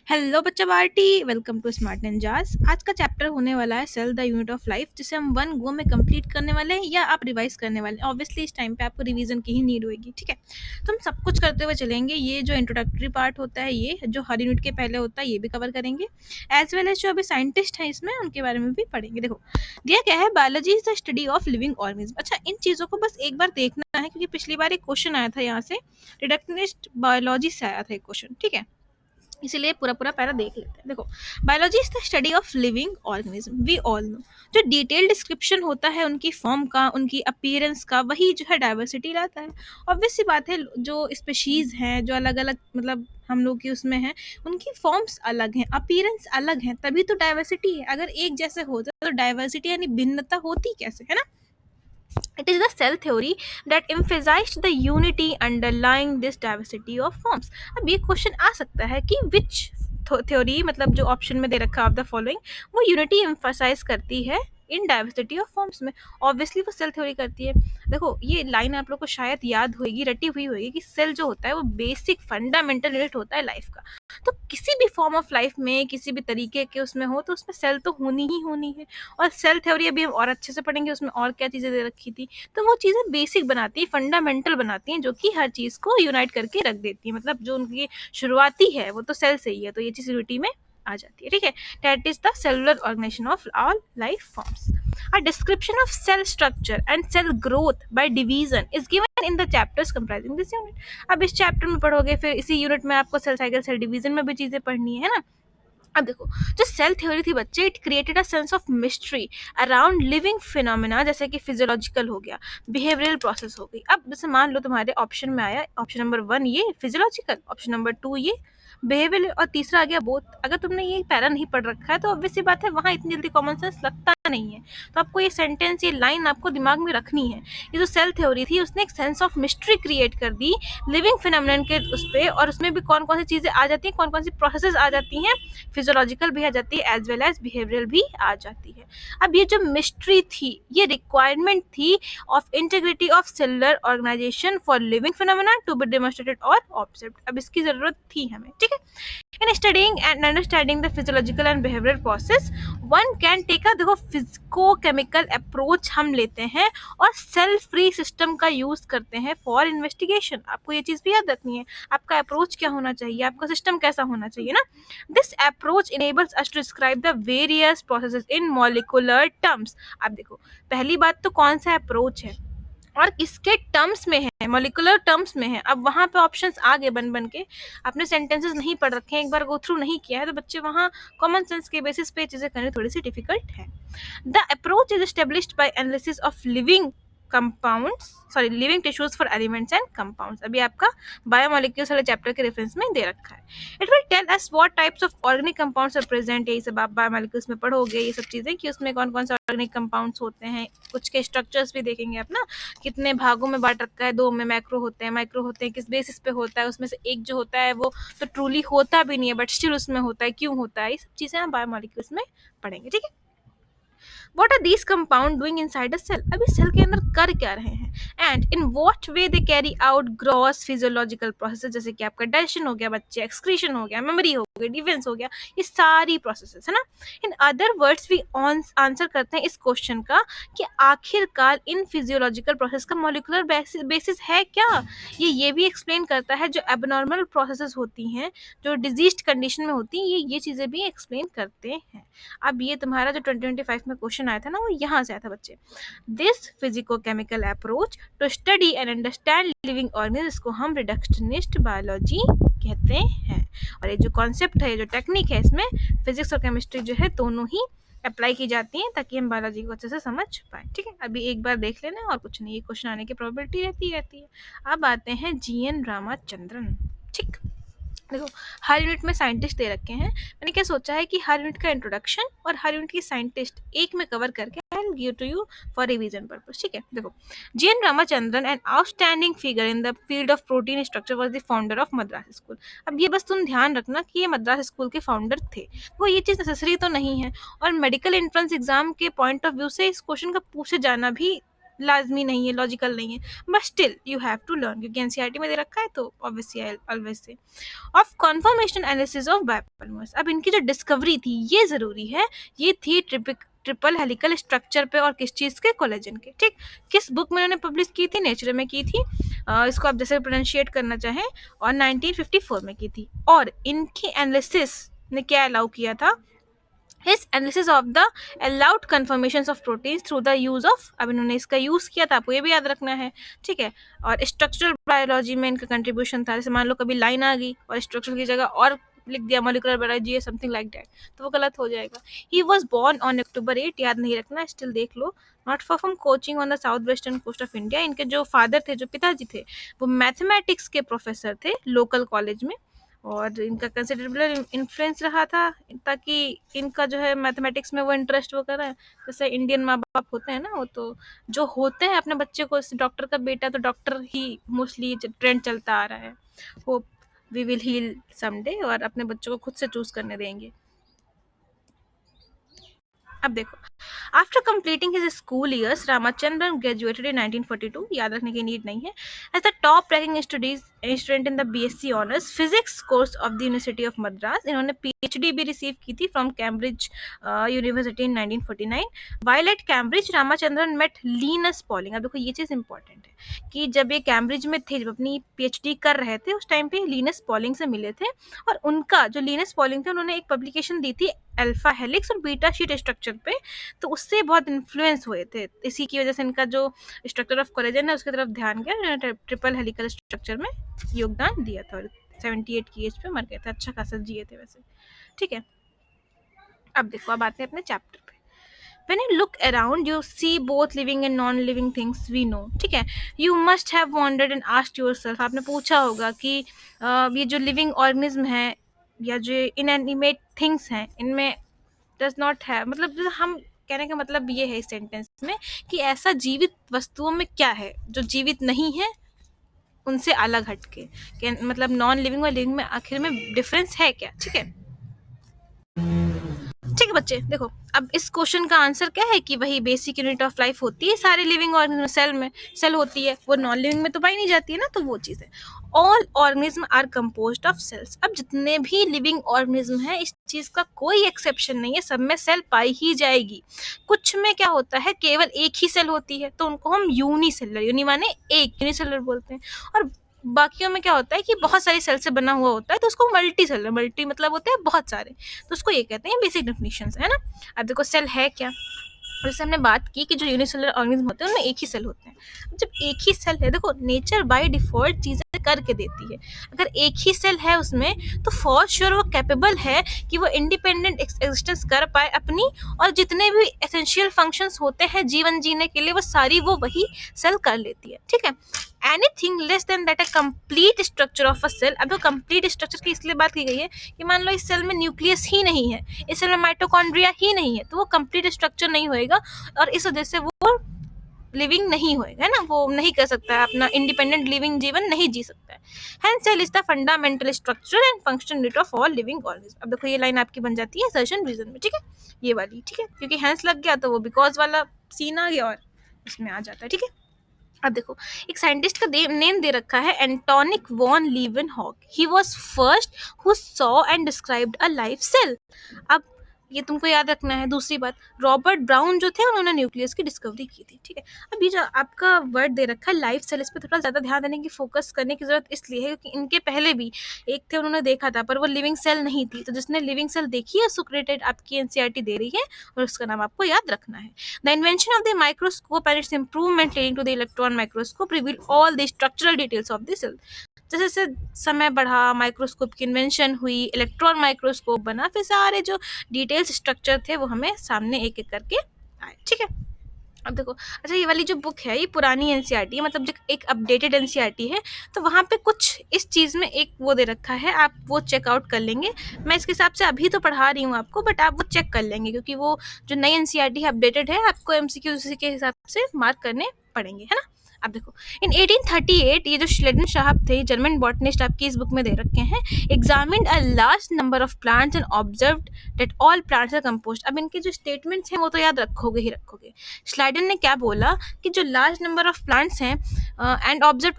Hello बच्चा पार्टी, welcome to smart ninjas. आज का चैप्टर होने वाला है cell the unit of life, जिसे हम वन गो में कंप्लीट करने वाले हैं या आप रिवाइज करने वाले हैं। ऑब्वियसली इस टाइम पे आपको रिवीजन की ही नीड होगी, ठीक है। तो हम सब कुछ करते हुए चलेंगे। ये जो इंट्रोडक्टरी पार्ट होता है, ये जो हर यूनिट के पहले होता है, ये भी कवर करेंगे, एज वेल एज जो अभी साइंटिस्ट हैं इसमें उनके बारे में भी पढ़ेंगे। देखो दिया क्या है, biology is the study of living organism. अच्छा, इन चीज़ों को बस एक बार देखना है, क्योंकि पिछली बार एक क्वेश्चन आया था यहाँ से, रिडक्शनिस्ट बायोलॉजी से आया था एक क्वेश्चन, ठीक है। इसीलिए पूरा पूरा पैरा देख लेते हैं। देखो, biology is the study of living organism, we all know. जो डिटेल डिस्क्रिप्शन होता है उनकी फॉर्म का, उनकी अपीयरेंस का, वही जो है डाइवर्सिटी लाता है। ऑब्वियस सी बात है, जो स्पेशीज हैं, जो अलग अलग मतलब हम लोग की उसमें हैं, उनकी फॉर्म्स अलग हैं, अपीयरेंस अलग हैं, तभी तो डाइवर्सिटी है। अगर एक जैसे होता तो डाइवर्सिटी यानी भिन्नता होती कैसे, है ना। It is the cell theory that emphasized the unity underlying this diversity of forms. अब ये क्वेश्चन आ सकता है कि which थ्योरी, मतलब जो ऑप्शन में दे रखा ऑफ द फॉलोइंग, वो यूनिटी एम्फसाइज करती है इन डाइवर्सिटी ऑफ फॉर्म्स में। ऑब्वियसली वो सेल थ्योरी करती है। देखो ये लाइन आप लोग को शायद याद होगी, रटी हुई होगी, कि सेल जो होता है वो बेसिक फंडामेंटल यूनिट होता है लाइफ का। तो किसी भी फॉर्म ऑफ लाइफ में, किसी भी तरीके के उसमें हो, तो उसमें सेल तो होनी ही होनी है। और सेल थ्योरी अभी हम और अच्छे से पढ़ेंगे, उसमें और क्या चीज़ें दे रखी थी। तो वो चीज़ें बेसिक बनाती हैं, फंडामेंटल बनाती हैं, जो कि हर चीज़ को यूनाइट करके रख देती है। मतलब जो उनकी शुरुआती है वो तो सेल से ही है, तो ये चीज़ यूनिटी में आ जाती है, ठीक है। That is the cellular organisation of all life forms. A description of cell structure and cell growth by division is given in the chapters comprising this unit. अब इस चैप्टर में पढ़ोगे, फिर इसी यूनिट में आपको सेल साइकिल, सेल डिवीजन में भी चीजें पढ़नी है ना। अब देखो, जो सेल थ्योरी थी बच्चे, it created a sense of mystery around living phenomena, जैसे कि फिजियोलॉजिकल हो गया, बिहेवियरल प्रोसेस हो गई। अब जैसे मान लो तुम्हारे ऑप्शन में आया ऑप्शन नंबर 1 ये फिजियोलॉजिकल, ऑप्शन नंबर 2 ये बिहेवियर, और तीसरा आ गया बोथ। अगर तुमने ये पैरा नहीं पढ़ रखा है तो ऑब्वियस सी बात है, वहाँ इतनी जल्दी कॉमन सेंस लगता नहीं है। तो आपको ये सेंटेंस, ये लाइन आपको दिमाग में रखनी है। ये जो सेल थ्योरी थी उसने एक सेंस ऑफ मिस्ट्री क्रिएट कर दी लिविंग फिनोमेनन के उस पर, और उसमें भी कौन कौन सी चीज़ें आ जाती हैं, कौन कौन सी प्रोसेसेस आ जाती हैं, फिजियोलॉजिकल भी आ जाती है, एज वेल एज बिहेवियरल भी आ जाती है। अब ये जो मिस्ट्री थी, ये रिक्वायरमेंट थी of integrity of cellular organisation for living phenomena to be demonstrated और ऑब्जर्व्ड। अब इसकी जरूरत थी हमें, ठीक है। In studying and understanding the physiological and behavioral process, one can take a, देखो, physico-chemical approach हम लेते हैं और सेल फ्री सिस्टम का यूज करते हैं फॉर इन्वेस्टिगेशन। आपको ये चीज भी याद रखनी है, आपका अप्रोच क्या होना चाहिए, आपका सिस्टम कैसा होना चाहिए ना। This approach enables us to describe the various processes in molecular terms. अब देखो, पहली बात तो कौन सा अप्रोच है और किसके टर्म्स में है, मॉलिक्यूलर टर्म्स में है। अब वहाँ पे ऑप्शंस आ गए बन बन के, आपने सेंटेंसेस नहीं पढ़ रखे हैं, एक बार गो थ्रू नहीं किया है, तो बच्चे वहाँ कॉमन सेंस के बेसिस पे चीज़ें करनी थोड़ी सी डिफिकल्ट है। The approach is established by analysis of living compounds, sorry living tissues for elements and compounds. अभी आपका बायोमोलिक्यूल्स वाले चैप्टर के रेफरेंस में दे रखा है। It will tell us what types of organic compounds are present. यही सब आप बायोमोलिक्यूल्स में पढ़ोगे, ये सब चीज़ें, कि उसमें कौन कौन से ऑर्गेनिक कंपाउंड्स होते हैं। कुछ के स्ट्रक्चर्स भी देखेंगे अपना, कितने भागों में बांट रखा है, 2 में मैक्रो होते हैं, माइक्रो होते हैं, किस बेसिस पे होता है, उसमें से एक जो होता है वो तो ट्रूली होता भी नहीं है, बट स्टिल उसमें होता है, क्यों होता है, ये सब चीज़ें हम बायोमोलिक्यूल्स में पढ़ेंगे, ठीक है। What are these compound doing inside a cell? अभी सेल के अंदर कर क्या रहे हैं, and in what way they carry out gross physiological processes, जैसे कि आपका डाइजेशन हो गया बच्चे, एक्सक्रीशन हो गया, मेमोरी हो गई, डिफेंस हो गया, ये सारी प्रोसेसेस है ना। In other words we answer करते हैं इस क्वेश्चन का कि आखिरकार इन फिजियोलॉजिकल प्रोसेस का मॉलिक्यूलर बेसिस है क्या। ये भी एक्सप्लेन करता है, जो एबनॉर्मल प्रोसेसेस होती हैं, जो डिजीज कंडीशन में होती हैं, ये चीज़ें भी एक्सप्लेन करते हैं। अब ये तुम्हारा जो 2025 में क्वेश्चन आया था ना, वो यहाँ से आया था बच्चे। This physicochemical approach to study and understand living organism, इसको हम रिडक्शनिस्ट बायोलॉजी कहते हैं। और ये जो कॉन्सेप्ट है, ये जो टेक्निक है, इसमें फिजिक्स और केमिस्ट्री जो है दोनों ही अप्लाई की जाती हैं, ताकि हम बायोलॉजी को अच्छे से समझ पाए, ठीक है। अभी एक बार देख लेना और कुछ नहीं, ये क्वेश्चन आने की प्रोबेबिलिटी रहती है। अब आते हैं जीएन रामाचंद्रन, ठीक। देखो, हर यूनिट में साइंटिस्ट दे रखे हैं। मैंने क्या सोचा है कि हर यूनिट का इंट्रोडक्शन और हर यूनिट की साइंटिस्ट एक में कवर करके I will give to you for revision purpose, ठीक है। देखो, GN Ramachandran, an outstanding figure in the field of protein structure, was the founder of Madras school. अब ये बस तुम ध्यान रखना कि ये मद्रास स्कूल के फाउंडर थे। वो ये चीज़ नेसेसरी तो नहीं है, और मेडिकल एंट्रेंस एग्जाम के पॉइंट ऑफ व्यू से इस क्वेश्चन का पूछे जाना भी लाजमी नहीं है, लॉजिकल नहीं है, but still you have to learn, क्योंकि एनसीईआरटी में दे रखा है तो ऑब्वियसली आई ऑलवेज से। Of confirmation analysis of biopolymers, अब इनकी जो डिस्कवरी थी ये जरूरी है, ये थी ट्रिपल हेलिकल स्ट्रक्चर पे और किस चीज के, कोलेजन के। ठीक, किस बुक में उन्होंने पब्लिश की थी, नेचर में की थी, इसको आप जैसे प्रोनाउंशिएट करना चाहें, और 1954 में की थी। और इनकी एनालिसिस ने क्या अलाउ किया था, his analysis of the allowed conformations of proteins through the use of, अब इन्होंने इसका यूज किया था, आपको ये भी याद रखना है, ठीक है। और स्ट्रक्चरल बायोलॉजी में इनका कंट्रीब्यूशन था, जैसे मान लो कभी लाइन आ गई और स्ट्रक्चरल की जगह और लिख दिया molecular biology something like that, तो वो गलत हो जाएगा। He was born on October 8, याद नहीं रखना, स्टिल देख लो। Not far from Cochin on the south western coast of India, इनके जो फादर थे, जो पिताजी थे, वो मैथमेटिक्स के प्रोफेसर थे लोकल कॉलेज में, और इनका कंसिडरेबल इन्फ्लुएंस रहा था, ताकि इनका जो है मैथमेटिक्स में वो इंटरेस्ट वो करा है। जैसे इंडियन माँ बाप होते हैं ना, वो तो जो होते हैं अपने बच्चे को, डॉक्टर का बेटा तो डॉक्टर ही मोस्टली ट्रेंड चलता आ रहा है, hope we will heal someday, और अपने बच्चों को खुद से चूज करने देंगे। अब देखो, after completing his school years Ramachandran graduated in 1942, याद रखने की नीड नहीं है, as the top ranking student in the BSc honours physics course of the university of Madras. इन्होंने पीएचडी भी रिसीव की थी from Cambridge university in 1949। While at Cambridge Ramachandran met Linus Pauling. अब देखो ये चीज़ इंपॉर्टेंट है कि जब ये कैम्ब्रिज में थे, जब अपनी पीएचडी कर रहे थे, उस टाइम पे लीनस पॉलिंग से मिले थे, और उनका जो लीनस पॉलिंग थे, उन्होंने एक पब्लिकेशन दी थी अल्फा हेलिक्स और बीटा शीट स्ट्रक्चर पे, तो उससे बहुत इन्फ्लुएंस हुए थे। इसी की वजह से इनका जो स्ट्रक्चर ऑफ कोलेजन है उसकी तरफ ध्यान गया, ट्रिपल हेलिकल स्ट्रक्चर में योगदान दिया था, और 78 की एज पे मर गए थे, अच्छा खासा जिए थे वैसे, ठीक है। अब देखो, अब आते हैं अपने चैप्टर पे। When you look around, you see both living and non-living things we know, ठीक है। You must have wondered and asked yourself, आपने पूछा होगा कि ये जो लिविंग ऑर्गेनिज्म है या जो इनएनिमेट थिंग्स हैं, इनमें डज नॉट हैव, मतलब हम कहने का मतलब ये है इस सेंटेंस में कि ऐसा जीवित वस्तुओं में क्या है जो जीवित नहीं है उनसे अलग हटके, मतलब नॉन लिविंग और लिविंग में आखिर में डिफरेंस है क्या, ठीक है। ठीक है बच्चे, देखो अब इस क्वेश्चन का आंसर क्या है कि वही बेसिक यूनिट ऑफ लाइफ होती है सारे लिविंग ऑर्गेनिज्म, सेल में सेल होती है, वो नॉन लिविंग में तो पाई नहीं जाती है ना, तो वो चीज़ है। All organism are composed of cells. अब जितने भी लिविंग ऑर्गेनिज्म है, इस चीज़ का कोई एक्सेप्शन नहीं है, सब में सेल पाई ही जाएगी। कुछ में क्या होता है, केवल एक ही सेल होती है, तो उनको हम यूनिसेलर, यूनि माने एक, यूनिसेलर बोलते हैं। और बाकियों में क्या होता है कि बहुत सारी सेल से बना हुआ होता है, तो उसको मल्टी सेलर, मल्टी मतलब होते हैं बहुत सारे, तो उसको ये कहते हैं बेसिक डेफिनेशन, है ना। अब देखो सेल है क्या, जैसे हमने बात की कि जो यूनिसेलुलर ऑर्गेनिज्म होते हैं उनमें एक ही सेल होते हैं। जब एक ही सेल है, देखो नेचर बाय डिफॉल्ट चीजें करके देती है, अगर एक ही सेल है उसमें तो फॉर श्योर वो कैपेबल है कि वो इंडिपेंडेंट एग्जिस्टेंस कर पाए अपनी, और जितने भी एसेंशियल फंक्शंस होते हैं जीवन जीने के लिए वो सारी वो वही सेल कर लेती है, ठीक है। Anything less than that a complete structure of a cell. अब वो कंप्लीट स्ट्रक्चर की इसलिए बात की गई है कि मान लो इस सेल में न्यूक्लियस ही नहीं है, इस सेल में माइटोकॉन्ड्रिया ही नहीं है, तो वो कंप्लीट स्ट्रक्चर नहीं होएगा, और इस वजह से वो लिविंग नहीं होएगा, है ना, वो नहीं कर सकता है अपना इंडिपेंडेंट लिविंग जीवन नहीं जी सकता है। Hence cell is the fundamental structure and functional unit of all living organism. अब देखो ये लाइन आपकी बन जाती है असर्शन रीजन में, ठीक है, ये वाली, ठीक है, क्योंकि हेंस लग गया तो वो बिकॉज वाला सीन आ गया और इसमें आ जाता है, ठीक है। अब देखो एक साइंटिस्ट का नेम दे रखा है Antonie von Leeuwenhoek. He was first who saw and described a life cell. अब ये तुमको याद रखना है। दूसरी बात, रॉबर्ट ब्राउन जो थे उन्होंने न्यूक्लियस की डिस्कवरी की थी, ठीक है। अब ये जो आपका वर्ड दे रखा है लाइफ सेल, इस पर थोड़ा ज़्यादा ध्यान देने की, फोकस करने की जरूरत इसलिए है क्योंकि इनके पहले भी एक थे, उन्होंने देखा था पर वो लिविंग सेल नहीं थी, तो जिसने लिविंग सेल देखी है सुक्रेटेड आपकी एनसीईआरटी दे रही है और उसका नाम आपको याद रखना है। The invention of the microscope and its improvement leading to the electron microscope reveal all the structural details of the cell. जैसे जैसे समय बढ़ा, माइक्रोस्कोप की इन्वेंशन हुई, इलेक्ट्रॉन माइक्रोस्कोप बना, फिर सारे जो डिटेल्स स्ट्रक्चर थे वो हमें सामने एक एक करके आए, ठीक है। अब देखो, अच्छा ये वाली जो बुक है ये पुरानी एनसीईआरटी है, मतलब जो एक अपडेटेड एनसीईआरटी है, तो वहाँ पे कुछ इस चीज़ में एक वो दे रखा है, आप वो चेकआउट कर लेंगे। मैं इसके हिसाब से अभी तो पढ़ा रही हूँ आपको, बट आप वो चेक कर लेंगे क्योंकि वो जो नई एनसीईआरटी है अपडेटेड है, आपको एमसीक्यू उसी के हिसाब से मार्क करने पड़ेंगे, है ना। अब देखो, इन 1838 ये जो श्लेडन साहब थे, जर्मन बॉटनिस्ट, आपकी इस बुक में दे रखे हैं, examined a large number of plants and observed that all plants are composed. अब इनके जो स्टेटमेंट्स हैं वो तो याद रखोगे ही रखोगे। श्लाइडन ने क्या बोला कि जो लार्ज नंबर ऑफ प्लांट्स हैं and observe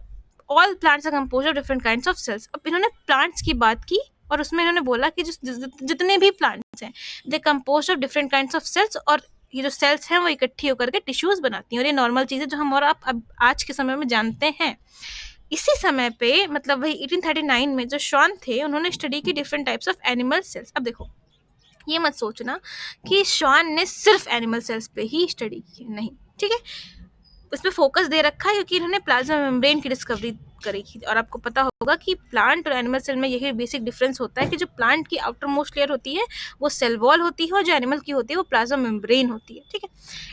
all plants are composed of different kinds of cells. अब इन्होंने प्लांट्स की बात की और उसमें इन्होंने बोला कि जितने भी प्लांट्स हैं they composed of different kinds of cells, और ये जो सेल्स हैं वो इकट्ठी होकर के टिश्यूज बनाती हैं, और ये नॉर्मल चीज़ें जो हम और आप अब आज के समय में जानते हैं। इसी समय पे मतलब वही 1839 में जो शॉन थे उन्होंने स्टडी की different types of animal sales. अब देखो, ये मत सोचना कि शॉन ने सिर्फ एनिमल सेल्स पे ही स्टडी की, नहीं, ठीक है, उसमें फोकस दे रखा है क्योंकि इन्होंने प्लाज्मा मेम्ब्रेन की डिस्कवरी करी थी। और आपको पता होगा कि प्लांट और एनिमल सेल में यही बेसिक डिफरेंस होता है कि जो प्लांट की आउटर मोस्ट लेयर होती है वो सेल वॉल होती है और जो एनिमल की होती है वो प्लाज्मा मेम्ब्रेन होती है, ठीक है।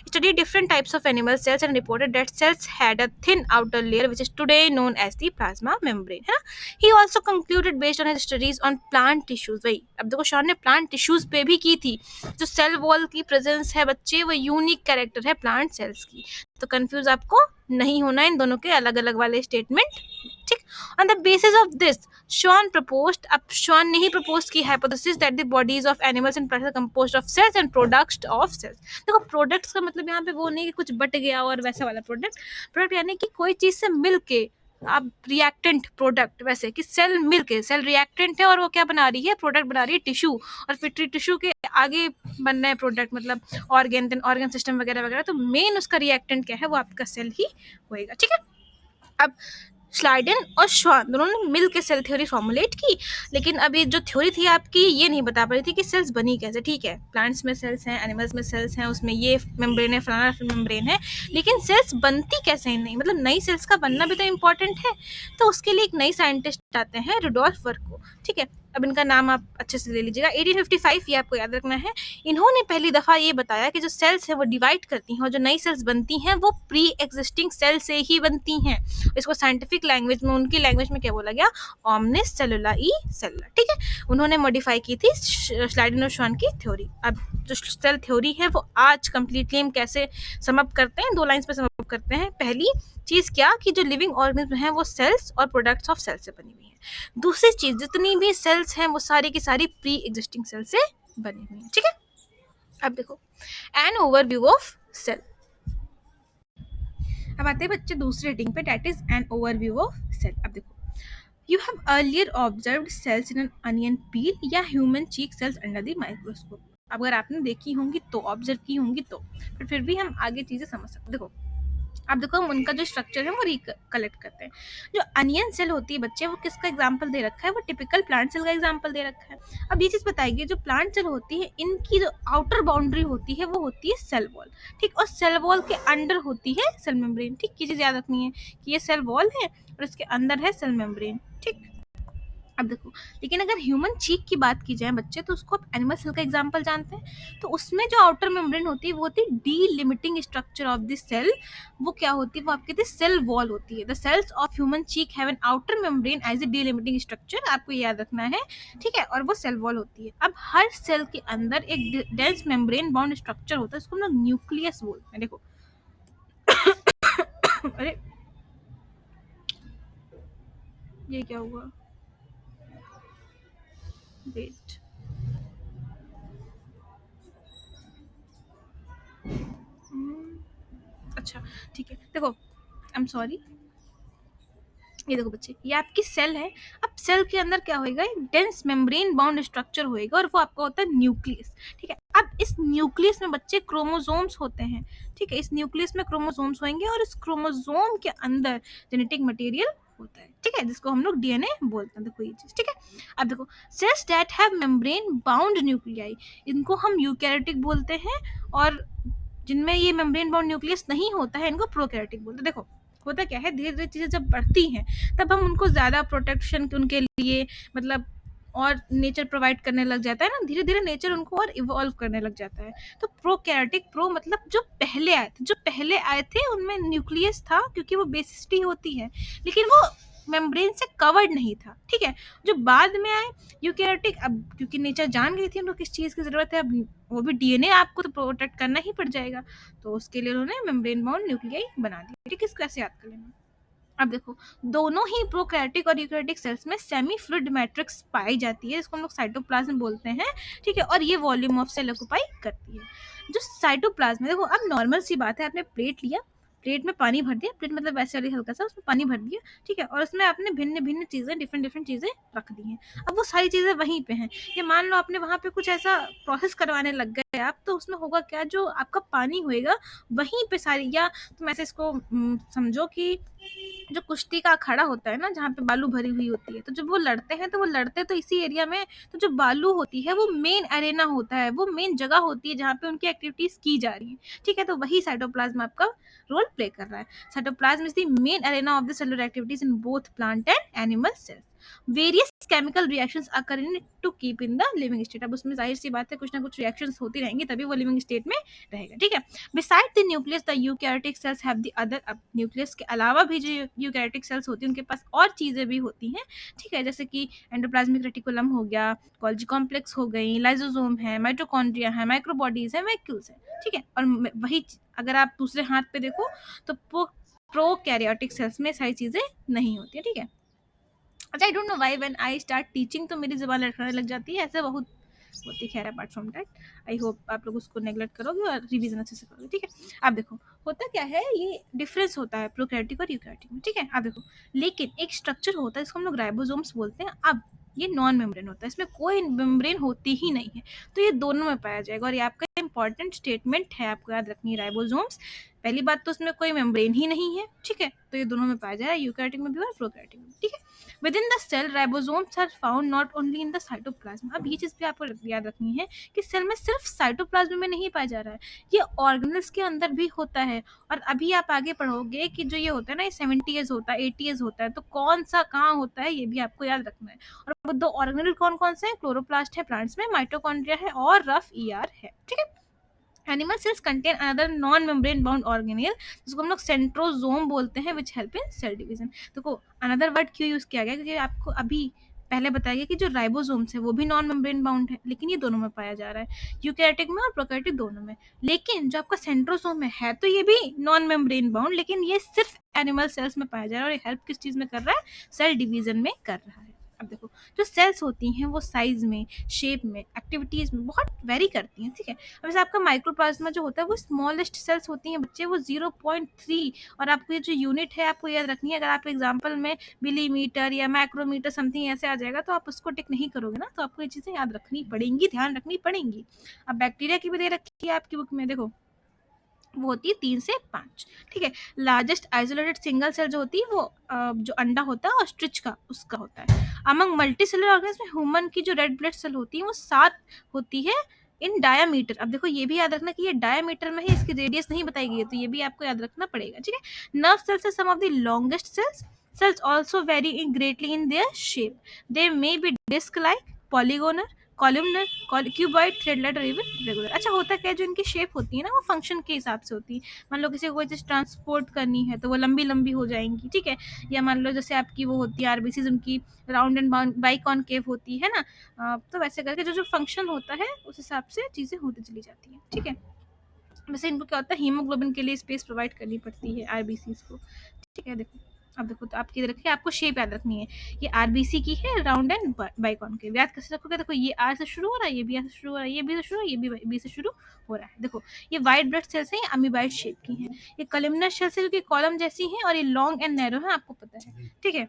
Study different types of animal cells and reported that cells had a thin outer layer which is today known as the plasma membrane, है ना। He also concluded based on his studies on plant tissues. वही, अब देखो, Shawn ने plant tissues पे भी की थी। जो सेल वॉल की प्रेजेंस है बच्चे, वो यूनिक कैरेक्टर है प्लांट सेल्स की। तो कंफ्यूज आपको नहीं होना इन दोनों के अलग अलग वाले स्टेटमेंट, ठीक। On the basis of this Schwann proposed, अब शॉन ने ही प्रपोज की hypothesis that the bodies of animals and plants are composed of cells and products of cells. देखो, प्रोडक्ट्स का मतलब यहाँ पे वो नहीं कि कुछ बट गया और वैसा वाला प्रोडक्ट यानी कि कोई चीज से मिलके अब रिएक्टेंट प्रोडक्ट, वैसे कि सेल मिलके, सेल रिएक्टेंट है और वो क्या बना रही है, प्रोडक्ट बना रही है टिश्यू, और फिर टिश्यू के आगे बनना है प्रोडक्ट, मतलब ऑर्गन, देन ऑर्गन सिस्टम वगैरह वगैरह। तो मेन उसका रिएक्टेंट क्या है, वो आपका सेल ही होएगा, ठीक है। अब श्लाइडन और श्वान दोनों ने मिल के सेल थ्योरी फॉर्मुलेट की, लेकिन अभी जो थ्योरी थी आपकी ये नहीं बता पा रही थी कि सेल्स बनी कैसे, ठीक है। प्लांट्स में सेल्स हैं, एनिमल्स में सेल्स हैं, उसमें ये मेम्ब्रेन है, फलाना मेम्ब्रेन है, लेकिन सेल्स बनती कैसे नहीं, मतलब नई सेल्स का बनना भी तो इम्पोर्टेंट है। तो उसके लिए एक नई साइंटिस्ट आते हैं, रुडोल्फ वर्को, ठीक है। अब इनका नाम आप अच्छे से ले लीजिएगा, 1855 ये आपको याद रखना है। इन्होंने पहली दफ़ा ये बताया कि जो सेल्स हैं वो डिवाइड करती हैं और जो नई सेल्स बनती हैं वो प्री एग्जिस्टिंग सेल से ही बनती हैं। इसको साइंटिफिक लैंग्वेज में, उनकी लैंग्वेज में क्या बोला गया, ऑमनिस सेलुलाई सेलुलर, ठीक है। उन्होंने मॉडिफाई की थी श्लाइडन और श्वान की थ्योरी। अब जो सेल थ्योरी है वो आज कंप्लीटली हम कैसे समअप करते हैं, 2 लाइन्स पे समअप करते हैं। पहली चीज़ क्या कि जो लिविंग ऑर्गेनिज्म हैं वो सेल्स और प्रोडक्ट्स ऑफ सेल से बनी हुई है। दूसरी चीज़, जितनी भी सेल्स हैं वो सारी की सारी प्री एग्जिस्टिंग सेल से बनी हुई है, ठीक है। अब देखो, एन ओवरव्यू ऑफ सेल। अब आते हैं बच्चे दूसरे रेटिंग पे, that is an overview of cell. अब देखो, you have earlier observed cells in an onion peel या human cheek cells under the microscope. अगर आपने देखी होंगी तो, ऑब्जर्व की होंगी तो, फिर भी हम आगे चीजें समझ सकते। देखो, अब देखो, हम उनका जो स्ट्रक्चर है वो रिकलेक्ट करते हैं। जो अनियन सेल होती है बच्चे, वो किसका एग्जांपल दे रखा है, वो टिपिकल प्लांट सेल का एग्जांपल दे रखा है। अब ये चीज़ बताएगी, जो प्लांट सेल होती है इनकी जो आउटर बाउंड्री होती है वो होती है सेल वॉल, ठीक। और सेल वॉल के अंडर होती है सेल मेम्ब्रेन, ठीक। ये चीज़ याद रखनी है कि ये सेल वॉल है और इसके अंदर है सेल मेम्ब्रेन, ठीक। अब देखो, लेकिन अगर ह्यूमन चीक की बात की जाए बच्चे, तो उसको आप एनिमल सेल का एग्जांपल जानते हैं। तो उसमें जो आउटर मेम्ब्रेन होती है वो होती है डीलिमिटिंग स्ट्रक्चर ऑफ द सेल। वो क्या होती है, वो आपके कहते हैं सेल वॉल होती है। The cells of human cheek have an outer membrane as a delimiting structure, आपको याद रखना है, ठीक है। और वो सेल वॉल होती है। अब हर सेल के अंदर एक डेंस मेम्ब्रेन बाउंड स्ट्रक्चर होता है, उसको हम लोग न्यूक्लियस बोलते हैं। देखो अरे ये क्या हुआ, वेट, अच्छा ठीक है। देखो, आई एम सॉरी, ये देखो बच्चे, ये आपकी सेल है। अब सेल के अंदर क्या होएगा, एक डेंस मेम्ब्रेन बाउंड स्ट्रक्चर होएगा और वो आपका होता है न्यूक्लियस, ठीक है। अब इस न्यूक्लियस में बच्चे क्रोमोसोम्स होते हैं, ठीक है। इस न्यूक्लियस में क्रोमोसोम्स होंगे और इस क्रोमोसोम के अंदर जेनेटिक मटेरियल होता है, ठीक है, जिसको हम लोग डीएनए बोलते हैं। देखो ये चीज, ठीक है। अब देखो, cells that have membrane bound nuclei, इनको हम यूकैरियोटिक बोलते हैं, और जिनमें ये मेम्ब्रेन बाउंड न्यूक्लियस नहीं होता है इनको प्रोकैरियोटिक बोलते हैं। देखो, होता क्या है, धीरे धीरे चीज़ें जब बढ़ती हैं तब हम उनको ज़्यादा प्रोटेक्शन उनके लिए, मतलब और नेचर प्रोवाइड करने लग जाता है ना, धीरे धीरे नेचर उनको और इवॉल्व करने लग जाता है। तो प्रोकैरियोटिक, प्रो मतलब जो पहले आए थे उनमें न्यूक्लियस था क्योंकि वो बेसिसिटी होती है, लेकिन वो मेम्ब्रेन से कवर्ड नहीं था, ठीक है। जो बाद में आए यूकैरियोटिक, अब क्योंकि नेचर जान गई थी उनको किस चीज़ की ज़रूरत है, अब वो भी डीएनए आपको तो प्रोटेक्ट करना ही पड़ जाएगा, तो उसके लिए उन्होंने मेम्ब्रेन बाउंड न्यूक्लियाई बना दिया, ठीक है। इसको कैसे याद कर लेना। अब देखो, दोनों ही प्रोकैरियोटिक और यूकैरियोटिक सेल्स में सेमी फ्लूइड मैट्रिक्स पाई जाती है, इसको हम लोग साइटोप्लाज्म बोलते हैं, ठीक है। और ये वॉल्यूम ऑफ सेल ऑक्यूपाई करती है। जो साइटोप्लाज्म है, देखो अब नॉर्मल सी बात है, आपने प्लेट लिया, प्लेट में पानी भर दिया, प्लेट मतलब वैसे वाली हल्का सा, उसमें पानी भर दिया, ठीक है, और उसमें आपने भिन्न भिन्न चीज़ें, डिफरेंट डिफरेंट चीज़ें रख दी हैं। अब वो सारी चीज़ें वहीं पे हैं, ये मान लो आपने वहाँ पे कुछ ऐसा प्रोसेस करवाने लग गए आप, तो उसमें होगा क्या, जो आपका पानी होएगा वहीं पे सारी, या तुम ऐसे इसको समझो कि जो कुश्ती का अखाड़ा होता है ना, जहाँ पे बालू भरी हुई होती है, तो जब वो लड़ते हैं तो वो लड़ते तो इसी एरिया में, तो जो बालू होती है वो मेन अरेना होता है, वो मेन जगह होती है जहाँ पे उनकी एक्टिविटीज की जा रही है, ठीक है। तो वही साइटोप्लाज्म आपका रोल प्ले कर रहा है। Cytoplasm is the main arena of the cellular activities in both plant and animal cells. Various chemical reactions occur in to keep in the living state. अब उसमें जाहिर सी बात है कुछ ना कुछ रिएक्शंस होती रहेंगी, तभी वो लिविंग स्टेट में रहेगा, ठीक है। Beside the nucleus the eukaryotic cells have the other, अब न्यूक्लियस के अलावा भी जो यूकैरियोटिक सेल्स होती हैं उनके पास और चीज़ें भी होती हैं, ठीक है, जैसे कि एंडोप्लाज्मिक रेटिकुलम हो गया, गोल्गी कॉम्प्लेक्स हो गई, लाइसोसोम है, माइटोकॉन्ड्रिया है, माइक्रोबॉडीज है, वैक्यूल्स है, ठीक है। और वही अगर आप दूसरे हाथ पे देखो तो प्रोकैरियोटिक सेल्स में सारी चीज़ें नहीं होती है, ठीक है। अच्छा, I don't know why when I start teaching तो मेरी ज़बान लड़खड़ाने लग जाती है, ऐसे बहुत होती, खैर apart from that I hope आप लोग उसको नेग्लेक्ट करोगे और रिवीजन अच्छे से करोगे, ठीक है। अब देखो होता क्या है, ये डिफरेंस होता है प्रोकैरियोटिक और यूकैरियोटिक में, ठीक है। अब देखो, लेकिन एक स्ट्रक्चर होता है इसको हम लोग राइबोसोम्स बोलते हैं। अब ये नॉन मेम्ब्रेन होता है, इसमें कोई मेम्ब्रेन होती ही नहीं है, तो ये दोनों में पाया जाएगा। और ये आपका इंपॉर्टेंट स्टेटमेंट है, आपको याद रखनी है। राइबोसोम्स, पहली बात तो उसमें कोई मेम्ब्रेन ही नहीं है, ठीक है, तो ये दोनों में पाया जाएगा, यूकैरियोटिक में भी और प्रोकैरियोटिक में, ठीक है। Within the cell ribosomes are found not only in the cytoplasm. अब ये चीज़ भी आपको याद रखनी है कि सेल में सिर्फ साइटोप्लाज्म में नहीं पाया जा रहा है, ये ऑर्गेनल्स के अंदर भी होता है। और अभी आप आगे पढ़ोगे कि जो ये होता है ना, ये 70 ईयर्स होता है, 80 ईयर्स होता है, तो कौन सा कहाँ होता है ये भी आपको याद रखना है। और वो दो ऑर्गेनल कौन कौन से हैं, क्लोरोप्लास्ट है प्लांट्स में, माइटोकॉन्ड्रिया है और रफ ईआर है, ठीक है। Animal cells contain another non membrane bound organelle, जिसको हम लोग सेंट्रोजोम बोलते हैं, which help in cell division. देखो अनदर वर्ड क्यों यूज किया गया, क्योंकि आपको अभी पहले बताया गया कि जो राइबोसोम्स है वो भी नॉन मेम्ब्रेन बाउंड है, लेकिन ये दोनों में पाया जा रहा है, यूकैरियोटिक में और प्रोकैरियोटिक दोनों में। लेकिन जो आपका सेंट्रोसोम है तो ये भी नॉन मेम्ब्रेन बाउंड, लेकिन ये सिर्फ एनिमल सेल्स में पाया जा रहा है, और ये हेल्प किस चीज में कर रहा है, सेल डिवीजन में कर रहा है। अब देखो, जो सेल्स होती हैं वो साइज में, शेप में, एक्टिविटीज में बहुत वेरी करती हैं, ठीक है। अब जैसे आपका माइक्रोप्लाज्मा जो होता है वो स्मॉलेस्ट सेल्स होती हैं बच्चे, वो 0.3, और आपको ये जो यूनिट है आपको याद रखनी है। अगर आप एग्जांपल में मिलीमीटर या माइक्रोमीटर समथिंग ऐसे आ जाएगा तो आप उसको टिक नहीं करोगे ना, तो आपको ये चीज़ें याद रखनी पड़ेंगी, ध्यान रखनी पड़ेंगी। अब बैक्टीरिया की भी दे रखी है आपकी बुक में, देखो वो होती है 3 से 5, ठीक है। लार्जेस्ट आइसोलेटेड सिंगल सेल जो होती है वो जो अंडा होता है ऑस्ट्रिच का, उसका होता है। अमंग मल्टी सेलुलर ऑर्गेनिज्म में ह्यूमन की जो रेड ब्लड सेल होती है वो 7 होती है इन डायामीटर। अब देखो ये भी याद रखना कि ये डायामीटर में है, इसकी रेडियस नहीं बताई गई है, तो ये भी आपको याद रखना पड़ेगा, ठीक है। Nerve cells are some of the longest cells. Cells also very in greatly in their shape, they may be disc like, polygonal, columnar, cuboid, thread like और इवन रेगुलर। अच्छा, होता क्या है, जो इनकी शेप होती है ना वो फंक्शन के हिसाब से होती है। मान लो किसी को कोई चीज़ ट्रांसपोर्ट करनी है तो वो लंबी लंबी हो जाएंगी, ठीक है। या मान लो जैसे आपकी वो होती है आरबीसी, उनकी राउंड एंड बाइकॉनकेव होती है ना, तो वैसे करके जो जो फंक्शन होता है उस हिसाब से चीज़ें होती चली जाती हैं, ठीक है। वैसे इनको क्या होता है, हीमोग्लोबिन के लिए स्पेस प्रोवाइड करनी पड़ती है आरबीसीज को, ठीक है। देखो अब देखो, तो आपकी रखिए, आपको शेप याद रखनी है, ये आरबीसी की है, राउंड एंड बाइकॉनकेव। याद कैसे रखोगे, देखो ये आर से शुरू हो रहा है, ये भी आर से शुरू हो रहा है, ये बी से शुरू, ये भी बी से शुरू हो रहा है। देखो ये वाइट ब्लड सेल्स हैं, ये अमीबाइड शेप की हैं, ये कॉलमनर सेल्स है क्योंकि कॉलम जैसी हैं, और ये लॉन्ग एंड नैरो है, आपको पता है, ठीक है।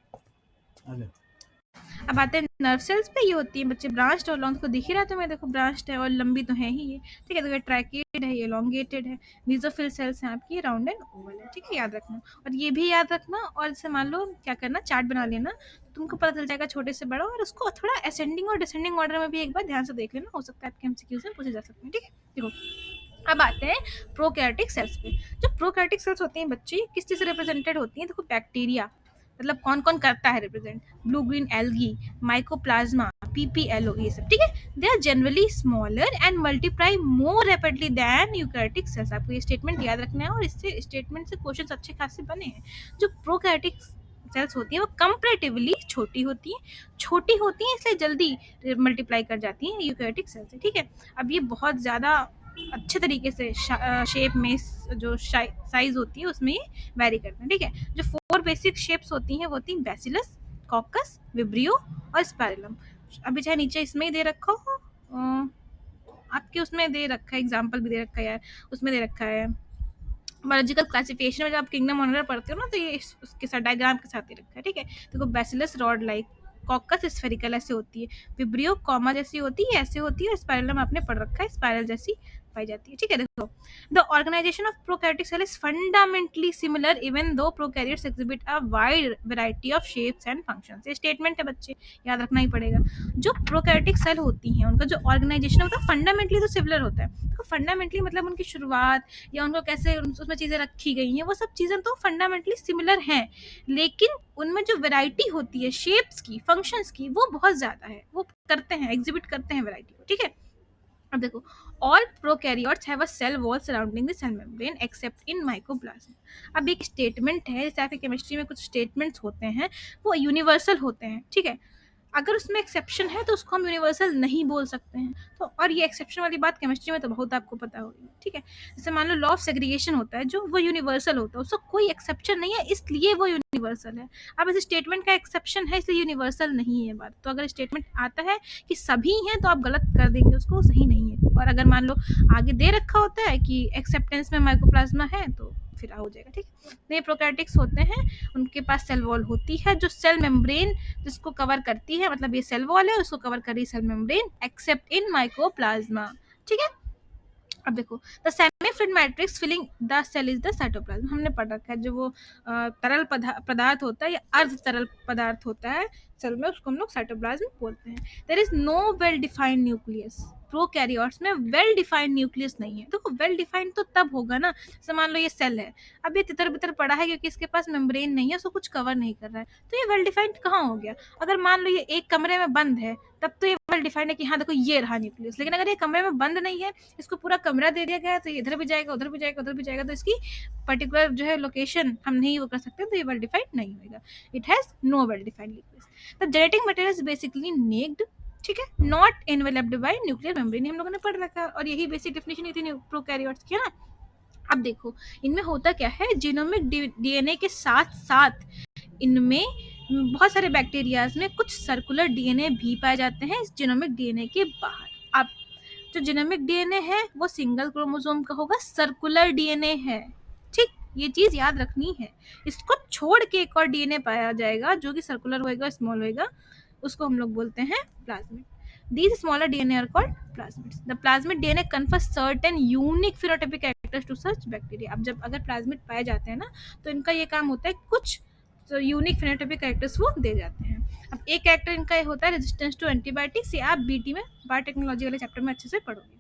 अब आते हैं नर्व सेल्स पे, ये होती है बच्चे ब्रांच्ड और लॉन्ग, को दिख ही रहा है तुम्हें, देखो ब्रांच्ड है और लंबी तो है ही ये, ठीक है। तो ये ट्रैकेड है, ये एलोंगेटेड है। मीजोफिल सेल्स हैं आपकी, राउंड एंड ओवल है, ठीक है, याद रखना। और ये भी याद रखना, और जैसे मान लो क्या करना, चार्ट बना लेना, तुमको पता चल जाएगा छोटे से बड़ा, और उसको थोड़ा असेंडिंग और डिसेंडिंग ऑर्डर में भी एक बार ध्यान से देख लेना, हो सकता है आपके एमसीक्यूज में पूछे जा सकते हैं, ठीक है। देखो अब आते हैं प्रोकैरियोटिक सेल्स पे। जो प्रोकैरियोटिक सेल्स होती हैं बच्चे, किस चीज़ से रिप्रेजेंटेड होती हैं, देखो बैक्टीरिया, मतलब कौन कौन करता है represent, blue green algae, mycoplasma, PPLO, ये सब, ठीक है। They are generally smaller and multiply more rapidly than eukaryotic cells. आपको ये स्टेटमेंट याद रखना है, और इससे स्टेटमेंट से क्वेश्चन अच्छे खासे बने हैं। जो प्रोकैरियोटिक सेल्स होती हैं वो कंपैरेटिवली छोटी होती हैं इसलिए जल्दी मल्टीप्लाई कर जाती हैं यूकैरियोटिक सेल से, ठीक है। अब ये बहुत ज़्यादा अच्छे तरीके से शेप में जो साइज होती है उसमें ये वेरी करते हैं, ठीक है। जो 4 बेसिक शेप्स होती हैं वो होती हैं बैसिलस, कॉकस, विब्रियो और स्पाइरलम। अभी चाहे नीचे इसमें ही दे रखा हो, आपके उसमें दे रखा है, एग्जाम्पल भी दे रखा है यार, उसमें दे रखा है बायोलॉजिकल क्लासिफिकेशन में जब आप किंगडम ऑनर पढ़ते हो ना, तो ये उसके साथ डायग्राम के साथ ही रखा है, ठीक है। देखो bacillus rod like, caucus spherical ऐसे होती है, विब्रियो कॉमा जैसी होती है, ऐसे होती है, स्पाइरलम आपने पढ़ रखा है स्पाइरल जैसी पाई जाती है, ठीक है। देखो the organisation of prokaryotic cell is fundamentally similar even though prokaryotes exhibit a wide variety of shapes and functions. ये स्टेटमेंट है बच्चे, याद रखना ही पड़ेगा। जो प्रोकैरियोटिक सेल होती हैं उनका जो ऑर्गेनाइजेशन होता है फंडामेंटली तो सिमिलर होता है। तो फंडामेंटली मतलब उनकी शुरुआत या उनको कैसे उसमें चीज़ें रखी गई हैं वो सब चीज़ें तो फंडामेंटली सिमिलर हैं, लेकिन उनमें जो वैरायटी होती है शेप्स की, फंक्शंस की, वो बहुत ज़्यादा है, वो करते हैं, एग्जिबिट करते हैं वैरायटी को, ठीक है। अब देखो all prokaryotes have a cell wall surrounding the cell membrane except in mycoplasm. अब एक स्टेटमेंट है, जैसे आपकी केमिस्ट्री में कुछ स्टेटमेंट्स होते हैं वो यूनिवर्सल होते हैं, ठीक है। अगर उसमें एक्सेप्शन है तो उसको हम यूनिवर्सल नहीं बोल सकते हैं। तो और ये एक्सेप्शन वाली बात केमिस्ट्री में तो बहुत आपको पता होगी, ठीक है। जैसे मान लो लॉ ऑफ सेग्रीगेशन होता है जो वो यूनिवर्सल होता है, उसका कोई एक्सेप्शन नहीं है इसलिए वो यूनिवर्सल है। अब इस स्टेटमेंट का एक्सेप्शन है इसलिए यूनिवर्सल नहीं है बात। तो अगर स्टेटमेंट आता है कि सभी हैं तो आप गलत कर देंगे उसको, सही नहीं है। और अगर मान लो आगे दे रखा होता है कि एक्सेप्टेंस में माइकोप्लाज्मा है तो फिर हो जाएगा, ठीक है। तो ये प्रोकैरियोटिक्स होते हैं, उनके पास सेल वॉल होती है जो सेल मेम्ब्रेन जिसको कवर करती है, मतलब ये सेल वॉल है उसको कवर कर रही cell membrane except in mycoplasma, ठीक है। अब देखो the semi fluid matrix filling the cell is the cytoplasm, हमने पढ़ रखा है। जो वो तरल पदार्थ होता है या अर्ध तरल पदार्थ होता है सेल में, उसको हम लोग साइटोप्लाज्म बोलते हैं। There is no well defined nucleus, prokaryotes में वेल डिफाइंड न्यूक्लियस नहीं है। देखो वेल डिफाइंड तो तब होगा ना, जैसे मान लो ये सेल है, अब ये तितर बितर पड़ा है क्योंकि इसके पास मेम्ब्रेन नहीं है, उसको कुछ कवर नहीं कर रहा है, तो ये वेल डिफाइंड कहाँ हो गया। अगर मान लो ये एक कमरे में बंद है तब तो ये वेल डिफाइंड है कि हाँ देखो ये रहा न्यूक्लियस। लेकिन अगर ये कमरे में बंद नहीं है, इसको पूरा कमरा दे दिया गया है, तो ये इधर भी जाएगा, उधर भी जाएगा, उधर भी जाएगा, तो इसकी पर्टिकुलर जो है लोकेशन हम नहीं वो कर सकते, तो ये वेल डिफाइंड नहीं होगा। It has no well defined nucleus. The genetic material is basically naked, ठीक है, not enveloped by nuclear membrane, हम लोगों ने पढ़ रखा है। और यही बेसिक डेफिनेशन थी प्रोकैरियोट्स की, है ना। अब देखो इनमें होता क्या है, जीनोमिक डीएनए के साथ साथ इनमें बहुत सारे बैक्टीरियाज में कुछ सर्कुलर डीएनए भी पाए जाते हैं इस जीनोमिक डीएनए के बाहर। अब जो जीनोमिक डीएनए है वो सिंगल क्रोमोसोम का होगा, सर्कुलर डीएनए है, ठीक, ये चीज याद रखनी है। इसको छोड़ के एक और डीएनए पाया जाएगा जो कि सर्कुलर होएगा, स्मॉल होएगा, उसको हम लोग बोलते हैं plasmid. These smaller DNA are called plasmids. The plasmid DNA confers certain unique phenotypic characters to such bacteria. अब जब अगर प्लाज्मिड पाए जाते हैं ना तो इनका ये काम होता है कुछ यूनिक फिनोटाइपिक कैरेक्टर्स वो दे जाते हैं। अब एक कैरेक्टर इनका ये होता है रेजिस्टेंस टू एंटीबायोटिक्स, ये आप बीटी में बायोटेक्नोलॉजी वाले चैप्टर में अच्छे से पढ़ोगे,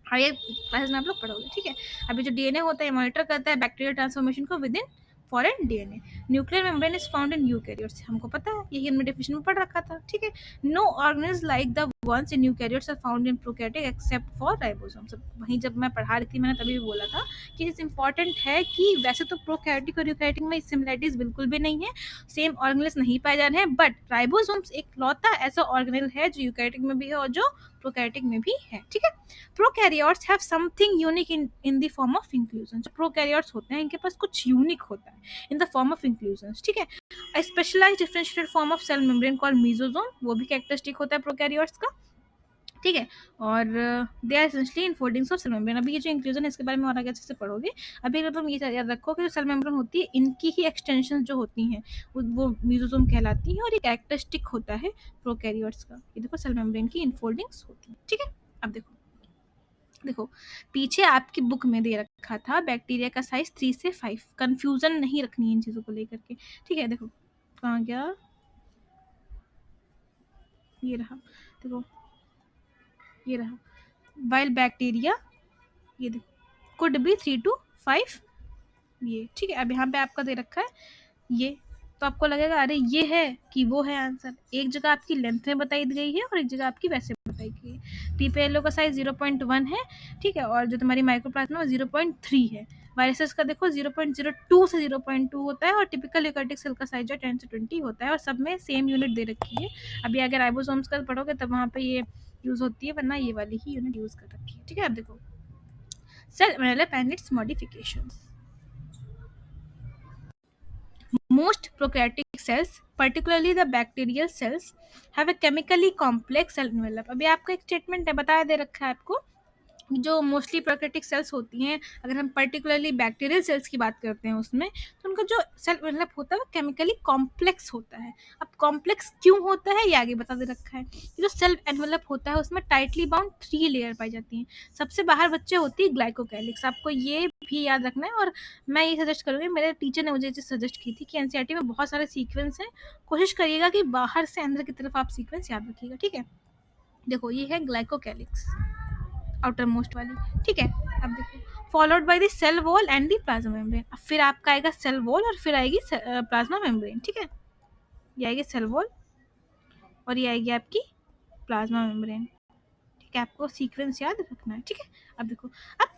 हाँ ये क्लासेस में आप लोग पढ़ोगे, ठीक है। अभी जो डीएनए होता है मॉनिटर करता है बैक्टीरियल ट्रांसफॉर्मेशन को with in foreign DNA. Nuclear membrane is found in eukaryotes, हमको पता है, यही हमने डेफिनेशन में पढ़ रखा था, ठीक है। No organism like the ones in eukaryotes are found in prokaryotic except for ribosomes। वहीं जब मैं पढ़ा रही थी मैंने तभी भी बोला था कि इस इम्पॉर्टेंट है कि वैसे तो प्रोकैरियोटिक और यूकैरियोटिक में सिमिलरिटीज बिल्कुल भी नहीं है, सेम ऑर्गेनल्स नहीं पाए जा रहे हैं, बट राइबोसोम्स एक लौता ऐसा ऑर्गेनल है जो यूकैरियोटिक में भी है और जो प्रोकैरियोटिक में भी है, ठीक है। Prokaryotes have something unique in the form of inclusion. जो प्रोकैरियोट्स होते हैं इनके पास कुछ यूनिक होता है in the form of inclusion, ठीक है। A specialized differentiated form of cell membrane called mesosome, वो भी कैरेक्टरिस्टिक होता है प्रोकैरियोट्स का, ठीक है। और they are essentially infoldings of cell membrane. अभी ये जो इंक्लूजन है इसके बारे में और आगे अच्छे से पढ़ोगे। अभी अगर तुम ये याद रखो कि जो सेल मेम्ब्रेन होती है इनकी ही एक्सटेंशन जो होती हैं वो मेसोसोम कहलाती हैं और एक कैरेक्टरिस्टिक होता है प्रोकैरियोट्स का। ये देखो सेल मेम्ब्रेन की इनफोल्डिंग्स होती हैं, ठीक है। अब देखो पीछे आपकी बुक में दे रखा था बैक्टीरिया का साइज 3 से 5, कंफ्यूजन नहीं रखनी है इन चीज़ों को लेकर के, ठीक है। देखो कहाँ गया, ये रहा, देखो ये रहा, वाइल बैक्टीरिया ये देखो कुड बी 3 to 5, ये ठीक है। अब यहाँ पे आपका दे रखा है ये, तो आपको लगेगा अरे ये है कि वो है आंसर। एक जगह आपकी लेंथ में बताई गई है और एक जगह आपकी वैसे बताई गई है। पीपेलो का साइज 0.1 है, ठीक है, और जो तुम्हारी माइक्रोप्लाज्मा वो 0.3 है। वायरसेस का देखो 0.02 से 0.2 होता है और टिपिकल यूकैरियोटिक सेल का साइज जो 10 से 20 होता है और सब में सेम यूनिट दे रखी है। अभी अगर राइबोसोम्स का पढ़ोगे तब वहाँ पे ये यूज होती है, वरना ये वाली ही यूनिट यूज कर रखी है, ठीक है। अब देखो cell envelope and its modifications. Most prokaryotic cells, particularly the bacterial cells, have a chemically complex cell envelope. अभी आपका एक स्टेटमेंट है, बताया दे रखा है आपको, जो मोस्टली प्रोकैरियोटिक सेल्स होती हैं, अगर हम पर्टिकुलरली बैक्टीरियल सेल्स की बात करते हैं उसमें, तो उनका जो सेल एनवेलप होता है वो केमिकली कॉम्प्लेक्स होता है। अब कॉम्प्लेक्स क्यों होता है ये आगे बता दे रखा है। जो सेल एनवेलप होता है उसमें टाइटली बाउंड 3 लेयर पाई जाती हैं। सबसे बाहर बच्चे होती है ग्लाइकोकैलिक्स, आपको ये भी याद रखना है। और मैं ये सजेस्ट करूँगी, मेरे टीचर ने मुझे चीज़ सजेस्ट की थी कि एनसीईआरटी में बहुत सारे सीक्वेंस हैं, कोशिश करिएगा कि बाहर से अंदर की तरफ आप सीक्वेंस याद रखिएगा, ठीक है। देखो ये है ग्लाइकोकैलिक्स, आउटर मोस्ट वाली, ठीक है। अब देखो followed by the cell wall and the plasma membrane. अब फिर आपका आएगा सेल वॉल और फिर आएगी प्लाज्मा मेम्ब्रेन, ठीक है। ये आएगी सेल वॉल और ये आएगी आपकी प्लाज्मा मेम्ब्रेन, ठीक है। आपको सीक्वेंस याद रखना है, ठीक है। अब देखो, अब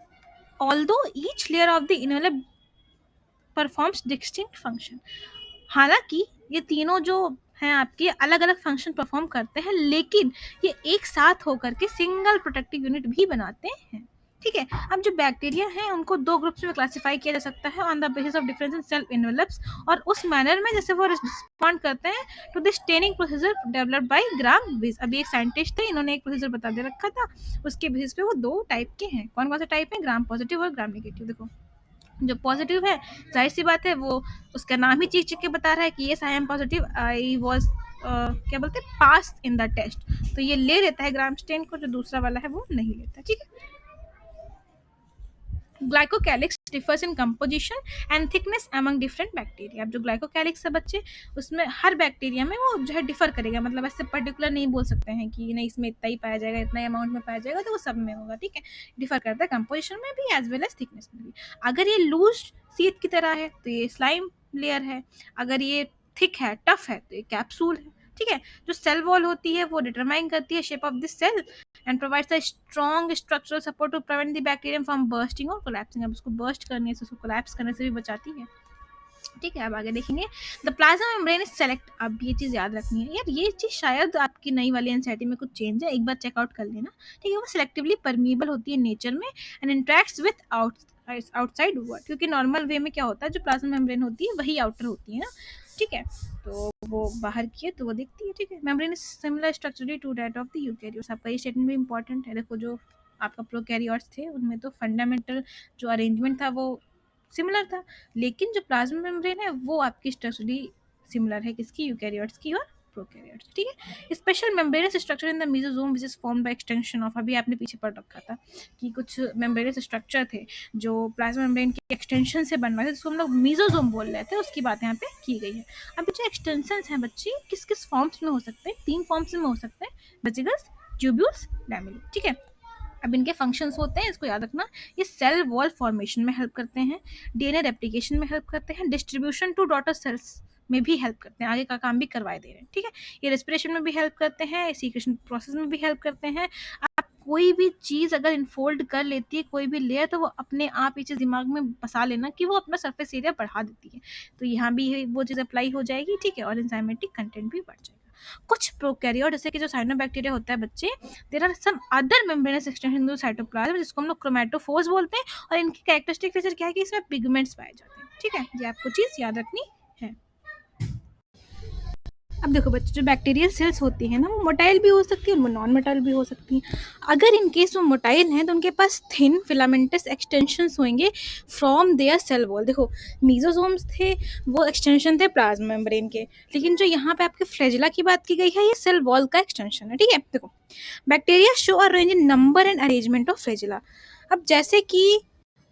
although each layer of the envelope performs distinct function, हालांकि ये तीनों जो हैं आपके अलग अलग फंक्शन परफॉर्म करते हैं, लेकिन ये एक साथ होकर के सिंगल प्रोटेक्टिव यूनिट भी बनाते हैं, ठीक है। अब जो बैक्टीरिया हैं उनको दो ग्रुप्स में क्लासिफाई किया जा सकता है on the basis of difference in cell envelopes, और उस मैनर में जैसे वो रिस्पॉन्ड करते हैं to the staining procedure developed by Gram base. अभी एक साइंटिस्ट थे, इन्होंने एक प्रोसीजर बता दे रखा था, उसके बेसिस पे वो दो टाइप के हैं। कौन कौन से टाइप है? ग्राम पॉजिटिव और ग्राम नेगेटिव। देखो जो पॉजिटिव है, जाहिर सी बात है, वो उसका नाम ही चीख चीख के बता रहा है कि ये I am positive, I was क्या बोलते हैं, पास इन द टेस्ट, तो ये ले लेता है ग्राम स्टेन को। जो दूसरा वाला है वो नहीं लेता, ठीक है। Glycocalyx differs in composition and thickness among different bacteria. अब जो ग्लाइकोकैलिक्स है बच्चे, उसमें हर बैक्टीरिया में वो जो है डिफर करेगा, मतलब ऐसे पर्टिकुलर नहीं बोल सकते हैं कि नहीं इसमें इतना ही पाया जाएगा, इतना ही अमाउंट में पाया जाएगा, तो वो सब में होगा, ठीक है। डिफर करता है कंपोजिशन में भी एज वेल एज थिकनेस में भी। अगर ये लूज सीट की तरह है तो ये स्लाइम लेयर है, अगर ये थिक है, टफ है, तो ये कैप्सूल है, ठीक है। जो सेल वॉल होती है वो डिटरमाइन करती है shape of this cell and provides a strong structural support to prevent the bacterium from bursting or collapsing। अब उसको burst करने से, उसको collapse करने से भी बचाती है, ठीक है। अब आगे देखेंगे the plasma membrane is select. अब ये चीज़ याद रखनी है यार, ये चीज़ शायद आपकी नई वाली एनसीईआरटी में कुछ चेंज है, एक बार चेकआउट कर लेना, ठीक है। वो सिलेक्टिवली परमिएबल होती है नेचर में and interacts with outside world, क्योंकि नॉर्मल वे में क्या होता है, जो प्लाज्मा मेम्ब्रेन होती है वही आउटर होती है ना, ठीक है। तो वो बाहर की है तो वो दिखती है, ठीक है। Membrane is similar structurally to that of the eukaryotes. आपका ये स्टेटमेंट भी इंपॉर्टेंट है। देखो जो आपका प्रोकैरियोट्स थे उनमें तो फंडामेंटल जो अरेंजमेंट था वो सिमिलर था, लेकिन जो प्लाज्मा मेम्ब्रेन है वो आपकी स्ट्रक्चरली सिमिलर है, किसकी? यूकैरियोट्स की और प्रोकैरियोट्स, ठीक है। Special membranous structure in the mesosome which is formed by extension of, अभी आपने पीछे पढ़ रखा था कि कुछ मेम्ब्रेनस स्ट्रक्चर थे जो प्लाज्मा मेम्ब्रेन के एक्सटेंशन से बन रहे थे, जिसको हम लोग मेसोसोम बोल रहे थे, उसकी बात यहाँ पे की गई है। अब जो एक्सटेंशंस हैं बच्चे, किस किस फॉर्म्स में हो सकते हैं? 3 फॉर्म्स में हो सकते हैं, वेसिकल्स, ट्यूब्यूल्स, लैमेला, ठीक है। अब इनके फंक्शंस होते हैं, इसको याद रखना। ये सेल वॉल फॉर्मेशन में हेल्प करते हैं, डीएनए रेप्लिकेशन में हेल्प करते हैं, डिस्ट्रीब्यूशन टू डॉटर सेल्स में भी हेल्प करते हैं, आगे का काम भी करवाए दे रहे हैं, ठीक है। ये रेस्पिरेशन में भी हेल्प करते हैं, सीक्रेशन प्रोसेस में भी हेल्प करते हैं। आप कोई भी चीज़ अगर इनफोल्ड कर लेती है, कोई भी लेयर, तो वो अपने आप ये चीज़ दिमाग में बसा लेना कि वो अपना सरफेस एरिया बढ़ा देती है, तो यहाँ भी वो चीज़ अप्लाई हो जाएगी, ठीक है। और एंजाइमेटिक कंटेंट भी बढ़ जाएगा। कुछ प्रोकैरियोट जैसे कि जो साइनोबैक्टीरिया होता है बच्चे, there are some other membranous extension in the cytoplasm, जिसको हम लोग क्रोमैटोफोर्स बोलते हैं, और इनकी कैरेक्टरिस्टिक फीचर क्या है कि इसमें पिगमेंट्स पाए जाते हैं, ठीक है। ये आपको चीज़ याद रखनी है। अब देखो बच्चे, जो बैक्टीरियल सेल्स होती हैं ना, वो मोटाइल भी हो सकती है और नॉन मोटाइल भी हो सकती हैं। अगर इन केस वो मोटाइल हैं तो उनके पास थिन फिलामेंटस एक्सटेंशंस होंगे फ्रॉम देयर सेल वॉल। देखो मीजोसोम्स थे, वो एक्सटेंशन थे प्लाज्मा मेम्ब्रेन के, लेकिन जो यहाँ पे आपके फ्लैजिला की बात की गई है, ये सेल वॉल का एक्सटेंशन है, ठीक है। देखो bacteria show a range in number and arrangement of flagella. अब जैसे कि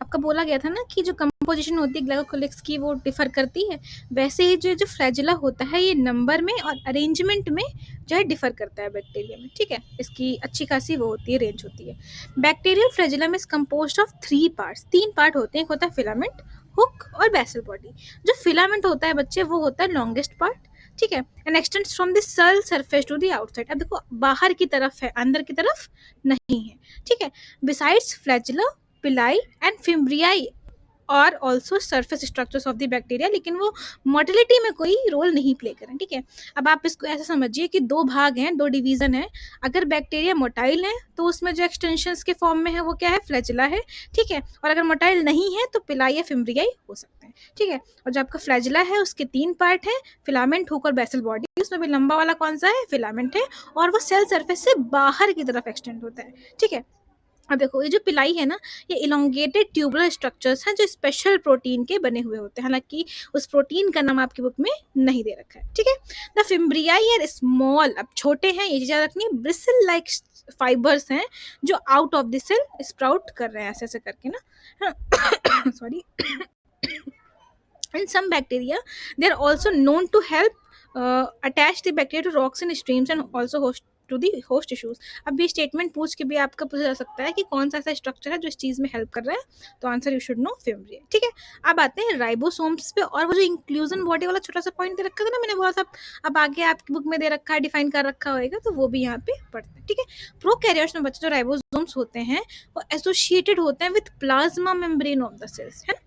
आपका बोला गया था ना कि जो कंपोजिशन होती है ग्लाइकोकैलिक्स की वो डिफर करती है, वैसे ही जो जो फ्लैजिला होता है ये नंबर में और अरेंजमेंट में जो है डिफर करता है बैक्टीरिया में, ठीक है। इसकी अच्छी खासी वो होती है, रेंज होती है। Bacterial flagellum is composed of 3 parts, 3 part होते हैं। एक होता है फिलामेंट, हुक और बेसल बॉडी। जो फिलामेंट होता है बच्चे वो होता है लॉन्गेस्ट पार्ट, ठीक है, and extends from the cell surface to the outside. अब देखो बाहर की तरफ है, अंदर की तरफ नहीं है, ठीक है। बिसाइड्स फ्लैजिला, पिलाई एंड फिम्ब्रियाई और also surface structures of the bacteria, लेकिन वो मोटिलिटी में कोई रोल नहीं प्ले करें, ठीक है। अब आप इसको ऐसा समझिए कि दो भाग हैं, दो डिवीजन है। अगर बैक्टीरिया मोटाइल है तो उसमें जो एक्सटेंशंस के फॉर्म में है वो क्या है, फ्लैजिला है, ठीक है। और अगर मोटाइल नहीं है तो पिलाई या फिम्ब्रियाई हो सकते हैं, ठीक है। और जो आपका फ्लैजिला है उसके 3 पार्ट है, फिलामेंट, हुक और बेसल बॉडी। उसमें भी लंबा वाला कौन सा है, फिलामेंट है, और वो सेल सरफेस से बाहर की तरफ एक्सटेंड होता है, ठीक है। अब देखो ये जो पिलाई है ना, ये इलोंगेटेड ट्यूबुलर स्ट्रक्चर्स हैं जो स्पेशल प्रोटीन के बने हुए होते हैं, हालांकि उस प्रोटीन का नाम आपकी बुक में नहीं दे रखा है, ठीक है। द फिम्ब्रियाई आर स्मॉल, अब छोटे हैं, ये चीज़ रखनी है, ब्रिसल लाइक फाइबर्स हैं जो out of the cell sprout कर रहे हैं ऐसे ऐसे करके ना, sorry. In some bacteria, they are also known to help attach the bacteria to rocks and streams and also host to the host tissues. अब ये स्टेटमेंट पूछ के भी आपका पूछा जा सकता है कि कौन सा ऐसा स्ट्रक्चर है जो इस चीज में हेल्प कर रहा है, तो answer you should know fimbriae, ठीक है। अब आते हैं राइबोसोम्स पे, और वो जो इंक्लूजन बॉडी वाला छोटा सा पॉइंट दे रखा था ना मैंने, बोला था अब आगे आपकी बुक में दे रखा है, डिफाइन कर रखा होगा, तो वो भी यहाँ पे पढ़ते हैं, ठीक है। प्रोकैरियोट्स में बच्चे जो राइबोसोम्स होते हैं वो एसोसिएटेड होते हैं with plasma membrane of the cells, है।